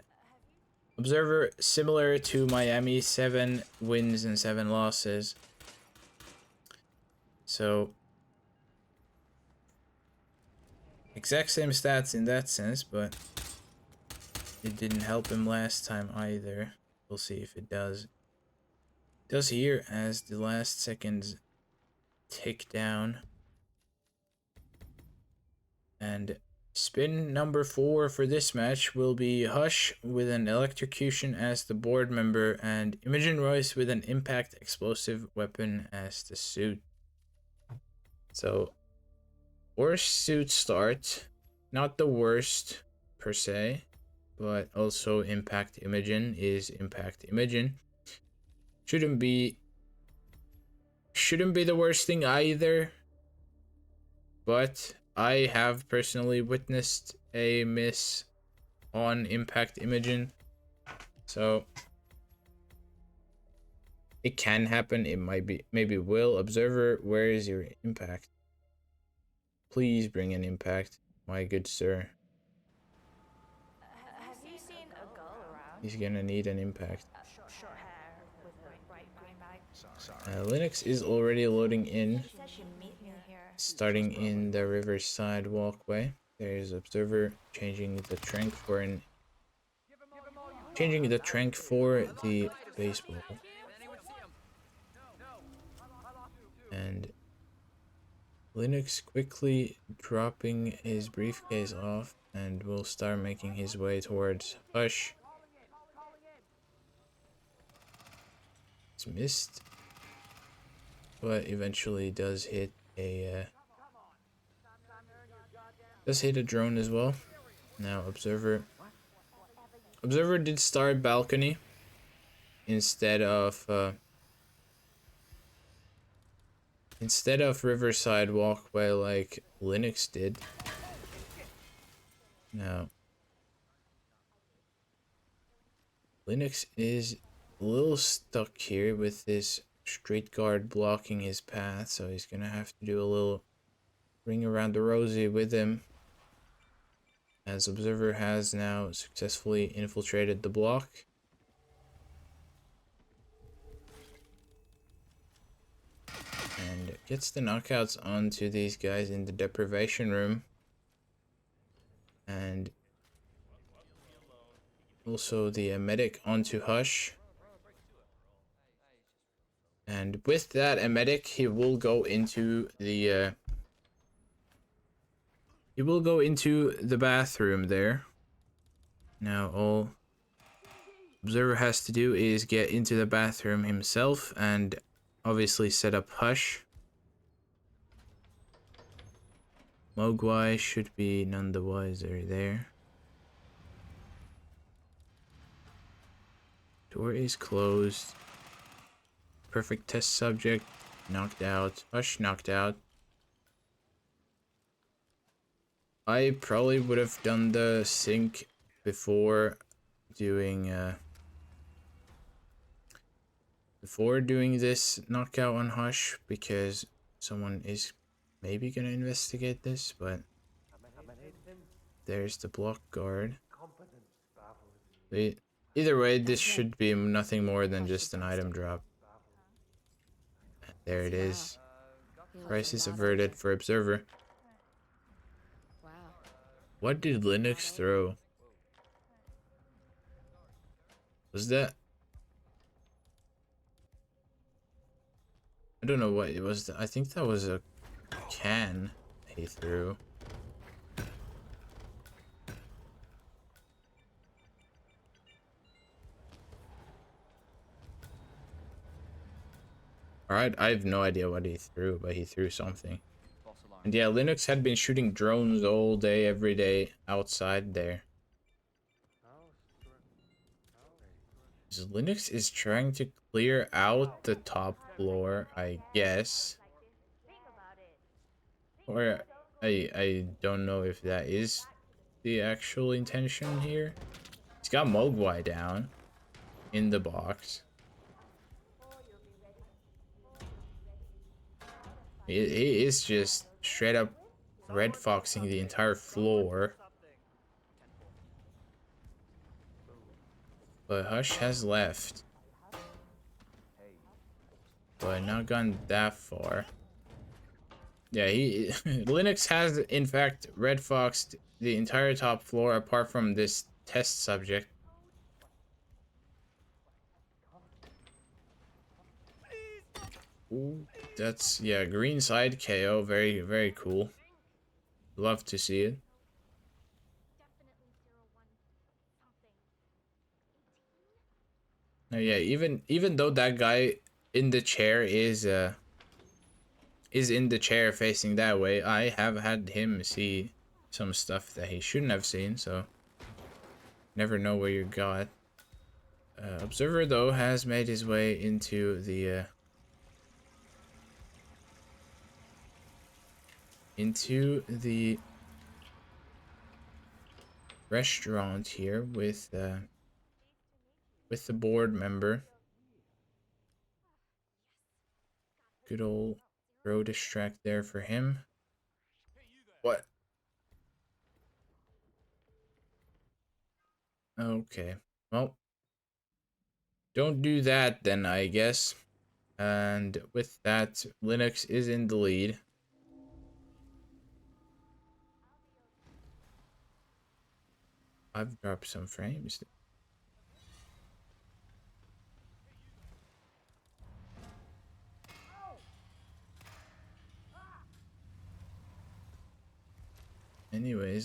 Observer, similar to Miami, 7 wins and 7 losses. So exact same stats in that sense, but it didn't help him last time either. We'll see if it does. It does here as the last seconds tick down. And spin number 4 for this match will be Hush with an electrocution as the board member, and Imogen Royce with an impact explosive weapon as the suit. So, worst suit start. Not the worst per se, but also Impact Imogen is Impact Imogen. Shouldn't be the worst thing either, but I have personally witnessed a miss on Impact Imogen, so it can happen. It might be, maybe will. Observer, where is your impact? Please bring an impact, my good sir. Have you seen a girl around? He's gonna need an impact. Short hair with a bright green bag. Linux is already loading in, She said she'd meet me here. starting in the Riverside walkway. There's Observer changing the trank for the baseball. Linux quickly dropping his briefcase off and will start making his way towards Hush. It's missed, but eventually does hit a drone as well. Now Observer did start balcony instead of Riverside walkway like Linux did. Now Linux is a little stuck here with this straight guard blocking his path, so he's gonna have to do a little ring around the rosy with him, as Observer has now successfully infiltrated the block. And gets the knockouts onto these guys in the deprivation room. And also the medic onto Hush. And with that medic, he will go into the bathroom there. Now all Observer has to do is get into the bathroom himself and obviously set up Hush. Mogwai should be none the wiser there. Door is closed. Perfect test subject knocked out. Hush knocked out. I probably would have done the sync before doing this knockout on Hush, because someone is maybe gonna investigate this, but there's the block guard. Either way, this should be nothing more than just an item drop. There it is. Crisis averted for Observer. Wow. What did Linux throw? Was that? I don't know what it was. I think that was a can he threw. Alright, I have no idea what he threw, but he threw something. And yeah, Linux had been shooting drones all day, every day, outside there. So Linux is trying to clear out the top floor, I guess. Or I don't know if that is the actual intention here. He's got Mogwai down in the box. He is just straight up red foxing the entire floor. But Hush has left. But not gone that far. Yeah, Linux has in fact red foxed the entire top floor apart from this test subject. Ooh, that's, yeah, green side KO. Very, very cool. Love to see it. Now, yeah, even though that guy in the chair is in the chair facing that way, I have had him see some stuff that he shouldn't have seen, so never know where you got. Observer though has made his way into the restaurant here with the board member. Good old throw distract there for him. What? Okay. Well, don't do that then, I guess. And with that, Linux is in the lead. I've dropped some frames.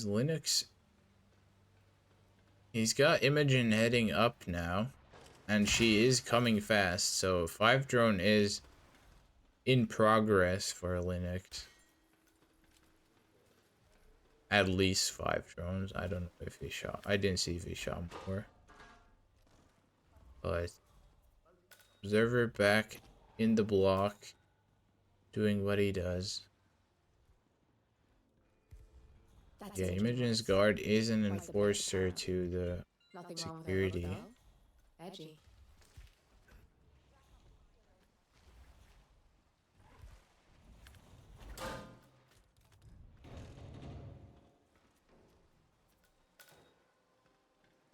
Is Linux... He's got Imogen heading up now. And she is coming fast, so 5 drone is in progress for Linux. At least 5 drones. I don't know if he shot. I didn't see if he shot more. But Observer back in the block, doing what he does. Yeah, Imogen's guard is an enforcer to the security. Edgy.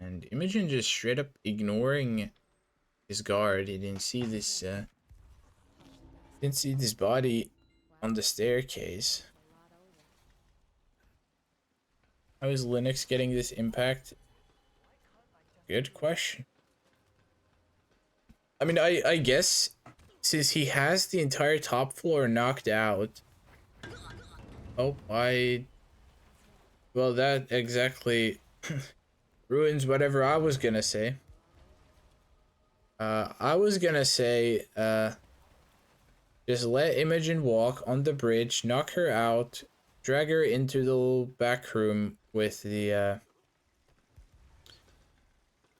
And Imogen just straight up ignoring his guard. He didn't see this body on the staircase. How is Linux getting this impact? Good question. I mean, I guess since he has the entire top floor knocked out. Oh, well, that exactly ruins whatever I was gonna say. I was gonna say, just let Imogen walk on the bridge, knock her out, drag her into the little back room with the,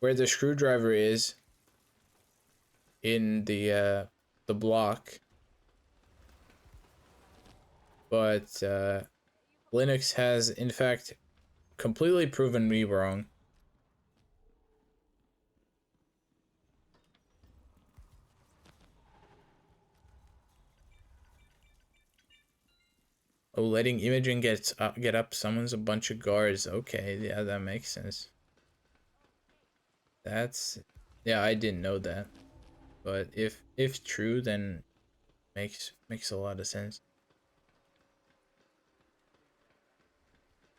where the screwdriver is in the block. But, Linux has, in fact, completely proven me wrong. Oh, letting Imogen get up summons a bunch of guards. Okay, yeah, that makes sense. That's... yeah, I didn't know that. But if true, then makes a lot of sense.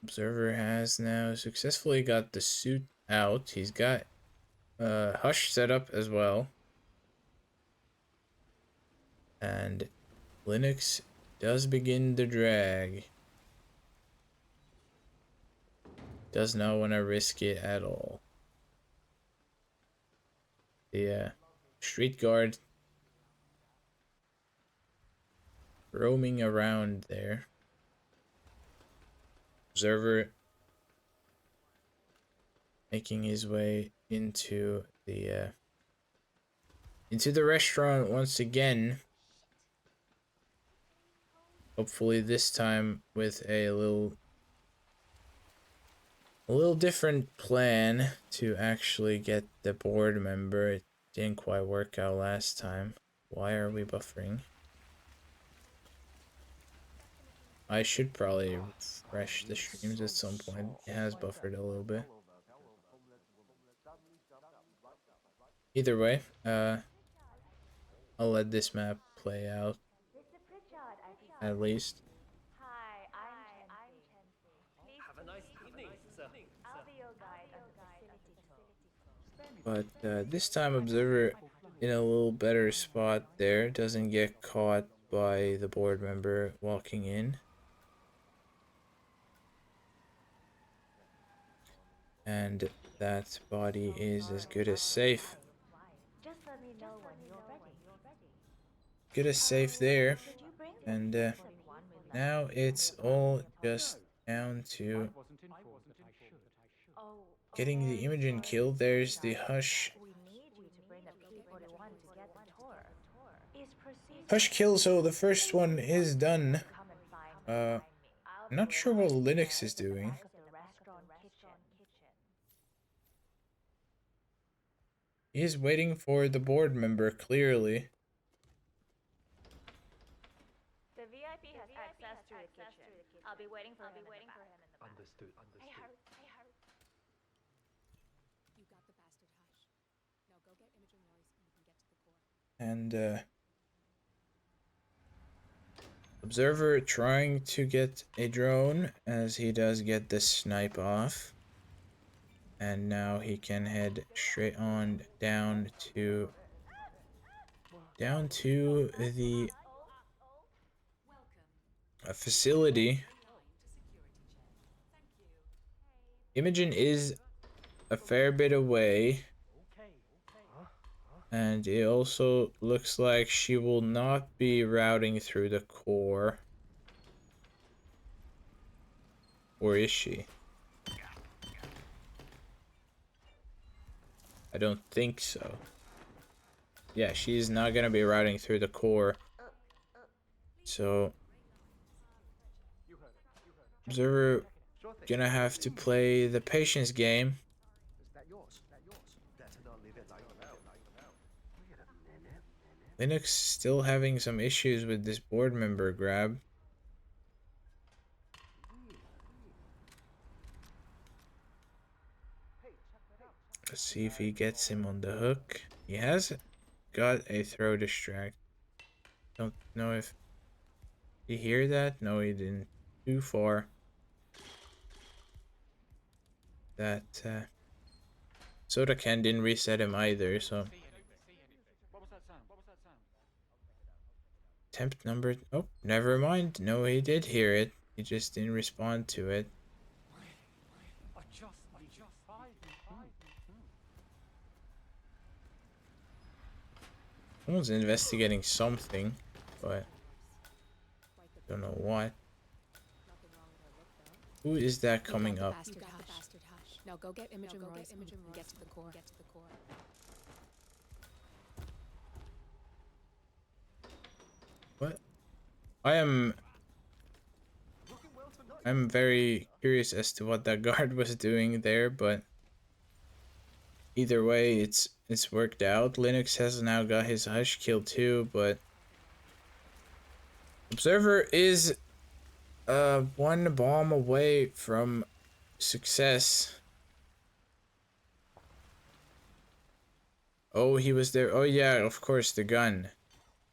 Observer has now successfully got the suit out. He's got Hush set up as well. And Linux does begin the drag. Does not want to risk it at all. The street guard roaming around there. Observer making his way into the restaurant once again. Hopefully this time with a little different plan to actually get the board member. It didn't quite work out last time. Why are we buffering? I should probably refresh the streams at some point. It has buffered a little bit. Either way, I'll let this map play out. At least. Hi, I'm Chancy. Please Have a nice evening, sir. I'll be your guide on the facility tour. But this time Observer in a little better spot there. Doesn't get caught by the board member walking in. And that body is as good as safe. Just let me know when you're ready. Good as safe there. And now it's all just down to getting the Imogen killed. There's the Hush. We need you to bring the P-41 to get the tour. Hush kill, so the first one is done. I'm not sure what Linux is doing. He's waiting for the board member, clearly. The VIP has access to the kitchen. I'll be waiting for him in the back. Understood. You got the bastard, Hush. Now go get Imogen Royce and we can get to the core. And Observer trying to get a drone as he does get the snipe off. And now he can head straight on down to the facility. Imogen is a fair bit away. And it also looks like she will not be routing through the core. Or is she? I don't think so. Yeah, she's not gonna be routing through the core. So Observer gonna have to play the patience game. Linux still having some issues with this board member grab. Let's see if he gets him on the hook. He has got a throw distract. Don't know if he hear that. No, he didn't. Too far. That Soda Can didn't reset him either, so attempt number. Oh, never mind. No, he did hear it. He just didn't respond to it. Someone's investigating something, but don't know what. Who is that coming up? You got the bastard hush. Now go get Imogen Royce and get to the core. What? I'm very curious as to what that guard was doing there, but either way, it's worked out. Linux has now got his hush kill too, but Observer is one bomb away from success. Oh, he was there. Oh yeah, of course, the gun.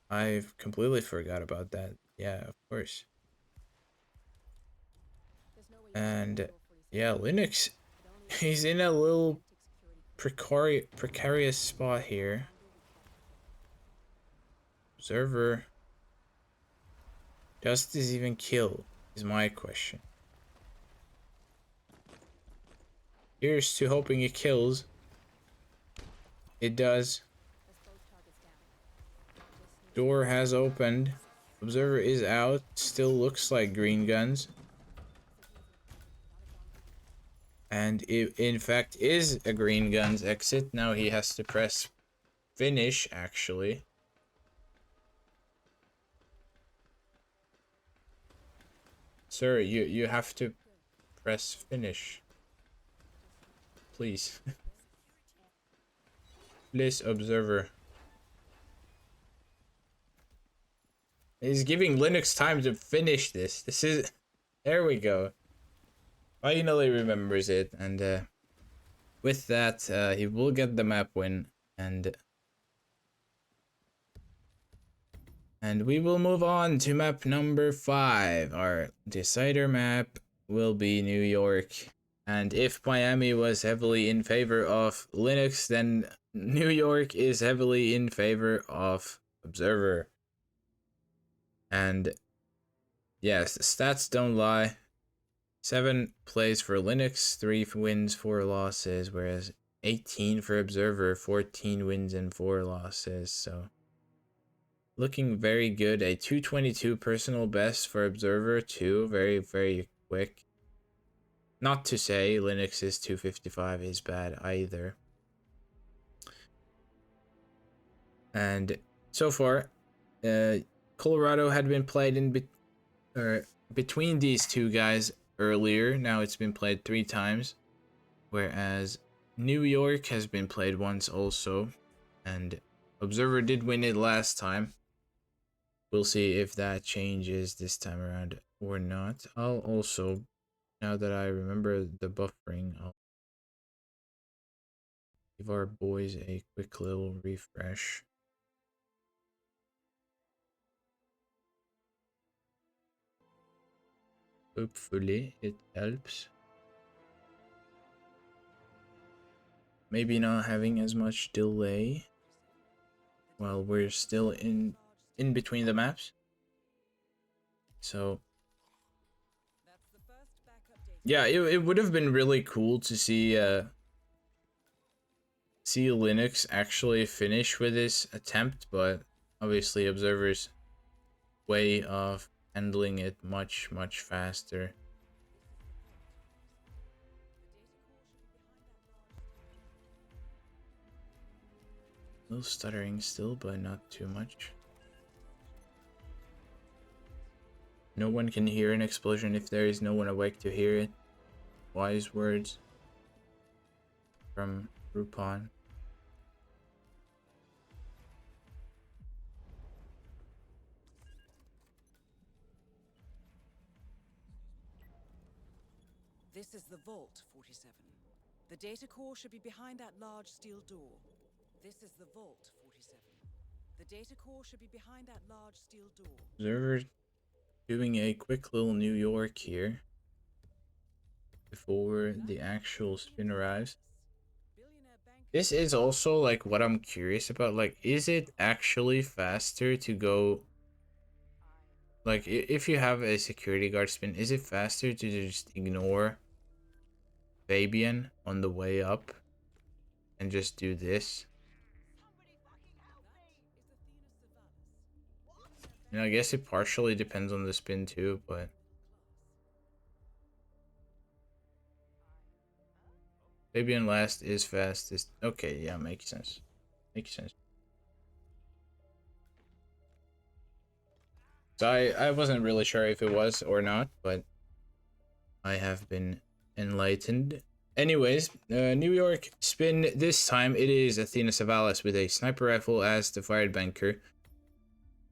I completely forgot about that. Yeah, of course. And yeah, Linux, he's in a little precarious spot here. Observer, does this even kill? Is my question. Here's to hoping it kills. It does. Door has opened. Observer is out. Still looks like green guns. And it in fact is a green guns exit. Now he has to press finish, actually. Sir, you have to press finish. Please. Please, Observer. He's giving Linux time to finish this. This is... There we go. Finally remembers it, and with that, he will get the map win, and we will move on to map number 5. Our decider map will be New York, and if Miami was heavily in favor of Linux, then New York is heavily in favor of Observer. And yes, the stats don't lie. 7 plays for Linux, 3 wins, 4 losses, whereas 18 for Observer, 14 wins and 4 losses. So looking very good. A 222 personal best for Observer too. Very, very quick. Not to say Linux's 255 is bad either. And so far, Colorado had been played in between these two guys earlier. Now it's been played 3 times, whereas New York has been played once also, and Observer did win it last time. We'll see if that changes this time around or not. I'll also, now that I remember the buffering, I'll give our boys a quick little refresh. Hopefully it helps. Maybe not having as much delay while we're still in between the maps. So Yeah, it would have been really cool to see Linux actually finish with this attempt, but obviously Observer's way of handling it much faster. A little stuttering still, but not too much. No one can hear an explosion if there is no one awake to hear it. Wise words from Rupon. This is the vault, 47. The data core should be behind that large steel door. This is the vault, 47. The data core should be behind that large steel door. Observer doing a quick little New York here before the actual spin arrives. This is also like what I'm curious about. Like, is it actually faster to go? Like, if you have a security guard spin, is it faster to just ignore Fabian on the way up and just do this? And I guess it partially depends on the spin too, but Fabian last is fastest. Okay, yeah, makes sense. Makes sense. So I wasn't really sure if it was or not, but I have been enlightened. Anyways, New York spin. This time it is Athena Savalas with a sniper rifle as the fired banker.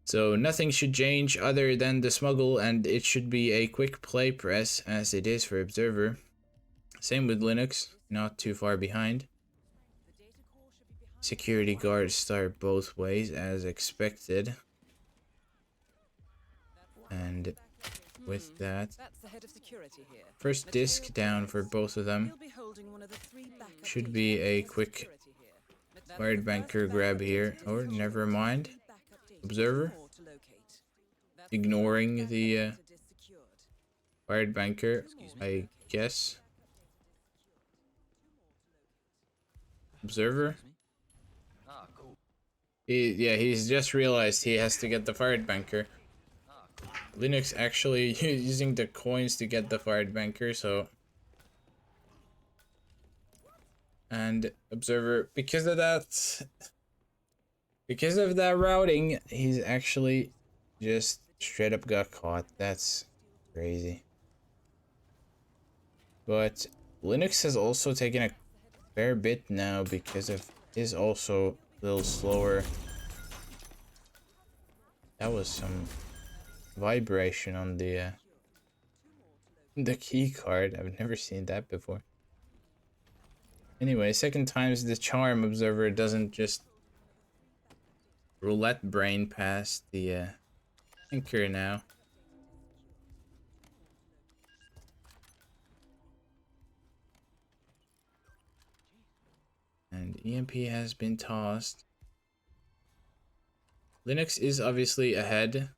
So nothing should change other than the smuggle, and it should be a quick play press as it is for Observer. Same with Linux, not too far behind. Security guards start both ways as expected. And with that, first disc down for both of them. Should be a quick fired banker grab here, or never mind. Observer ignoring the fired banker, I guess. Observer. He's just realized he has to get the fired banker. Linux actually using the coins to get the fired banker, so. And Observer, because of that routing, he's actually just straight up got caught. That's crazy. But Linux has also taken a fair bit now because of is also a little slower. That was some vibration on the key card. I've never seen that before. Anyway, second time's the charm. Observer doesn't just roulette brain past the anchor now. And EMP has been tossed. Linux is obviously ahead.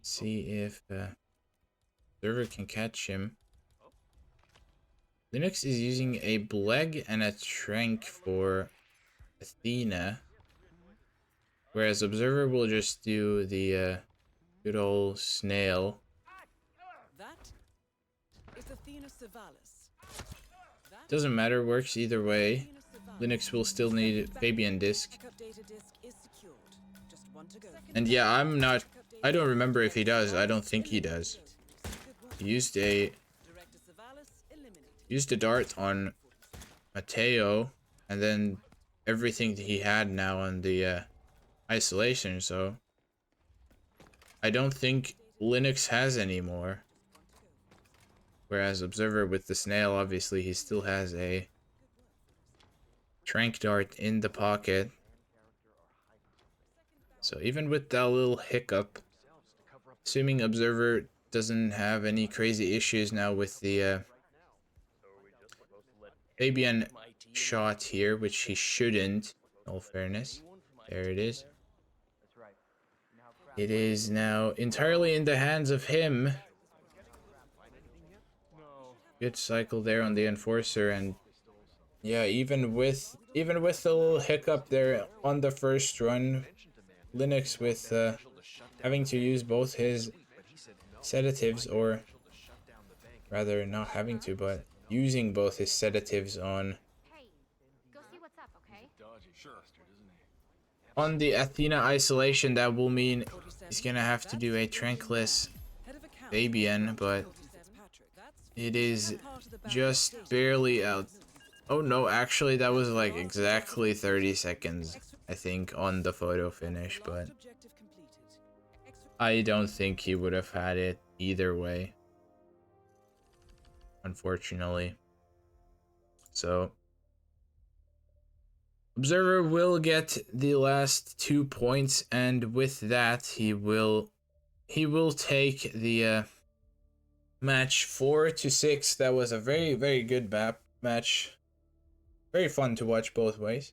See if Observer can catch him. Linux is using a Bleg and a Trank for Athena. Whereas Observer will just do the good old snail. That is Athena Savalas. Doesn't matter, works either way. Linux will still need Fabian disk. And yeah, I don't remember if he does. I don't think he does. He used a dart on Mateo, and then everything that he had now on the isolation, so I don't think Linux has any more. Whereas Observer with the snail, obviously he still has a trank dart in the pocket. So even with that little hiccup, assuming Observer doesn't have any crazy issues now with the Fabian shot here, which he shouldn't, in all fairness. There it is. it is now entirely in the hands of him. Good cycle there on the Enforcer, and yeah, even with the little hiccup there on the first run, Linux with having to use both his sedatives, or rather not having to, but using both his sedatives on Hey, go see what's up, okay? the Athena isolation. That will mean 47. he's gonna have to do a trankless Head of accounts, Fabian, but Fitzpatrick. it is Part of the balance just data. barely out. Oh no, actually that was like exactly 30 seconds, I think, on the photo finish, but Last objective completed. I don't think he would have had it either way, unfortunately. So Observer will get the last 2 points, and with that he will take the match 4-6. That was a very, very good match. Very fun to watch both ways.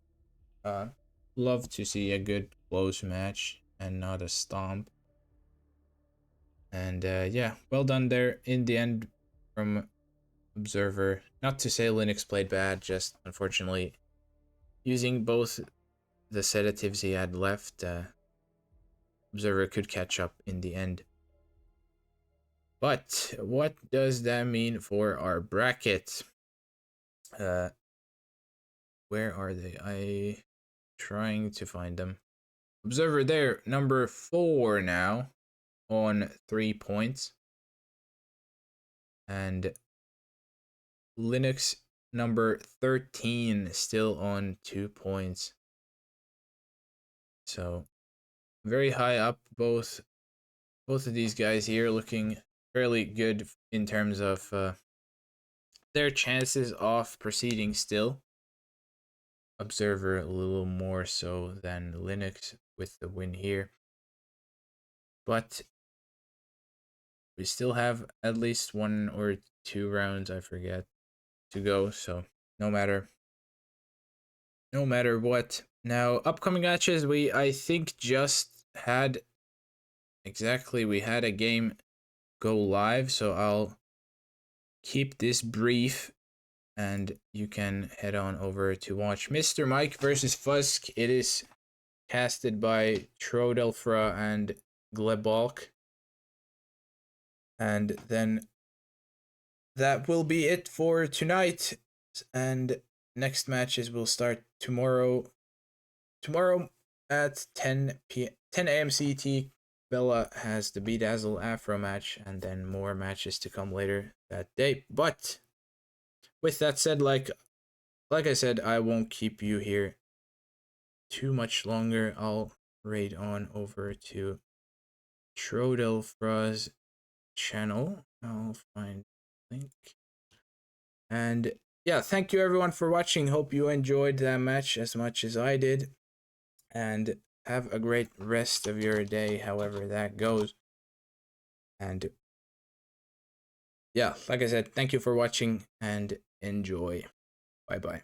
Love to see a good close match and not a stomp. And yeah, well done there in the end from Observer. Not to say Linux played bad, just unfortunately using both the sedatives he had left, Observer could catch up in the end. But what does that mean for our bracket? Where are they? I trying to find them. Observer there, number 4 now on 3 points. And Linux number 13 still on 2 points. So very high up, both of these guys here looking fairly good in terms of their chances of proceeding still. Observer a little more so than Linux with the win here. But we still have at least 1 or 2 rounds, I forget, to go, so no matter what. Now, upcoming matches, I think just had we had a game go live, so I'll keep this brief and you can head on over to watch Mr. Mike versus Fusk. It is casted by Trodelfra and Glebalk. And then that will be it for tonight. And next matches will start tomorrow at 10 a.m. CT. Bella has the Bedazzle Afro match, and then more matches to come later that day. But with that said, like I said, I won't keep you here too much longer. I'll raid on over to Trodelfra's channel. I'll find the link. And yeah, thank you everyone for watching. Hope you enjoyed that match as much as I did. And have a great rest of your day, however that goes. And yeah, like I said, thank you for watching and enjoy. Bye bye.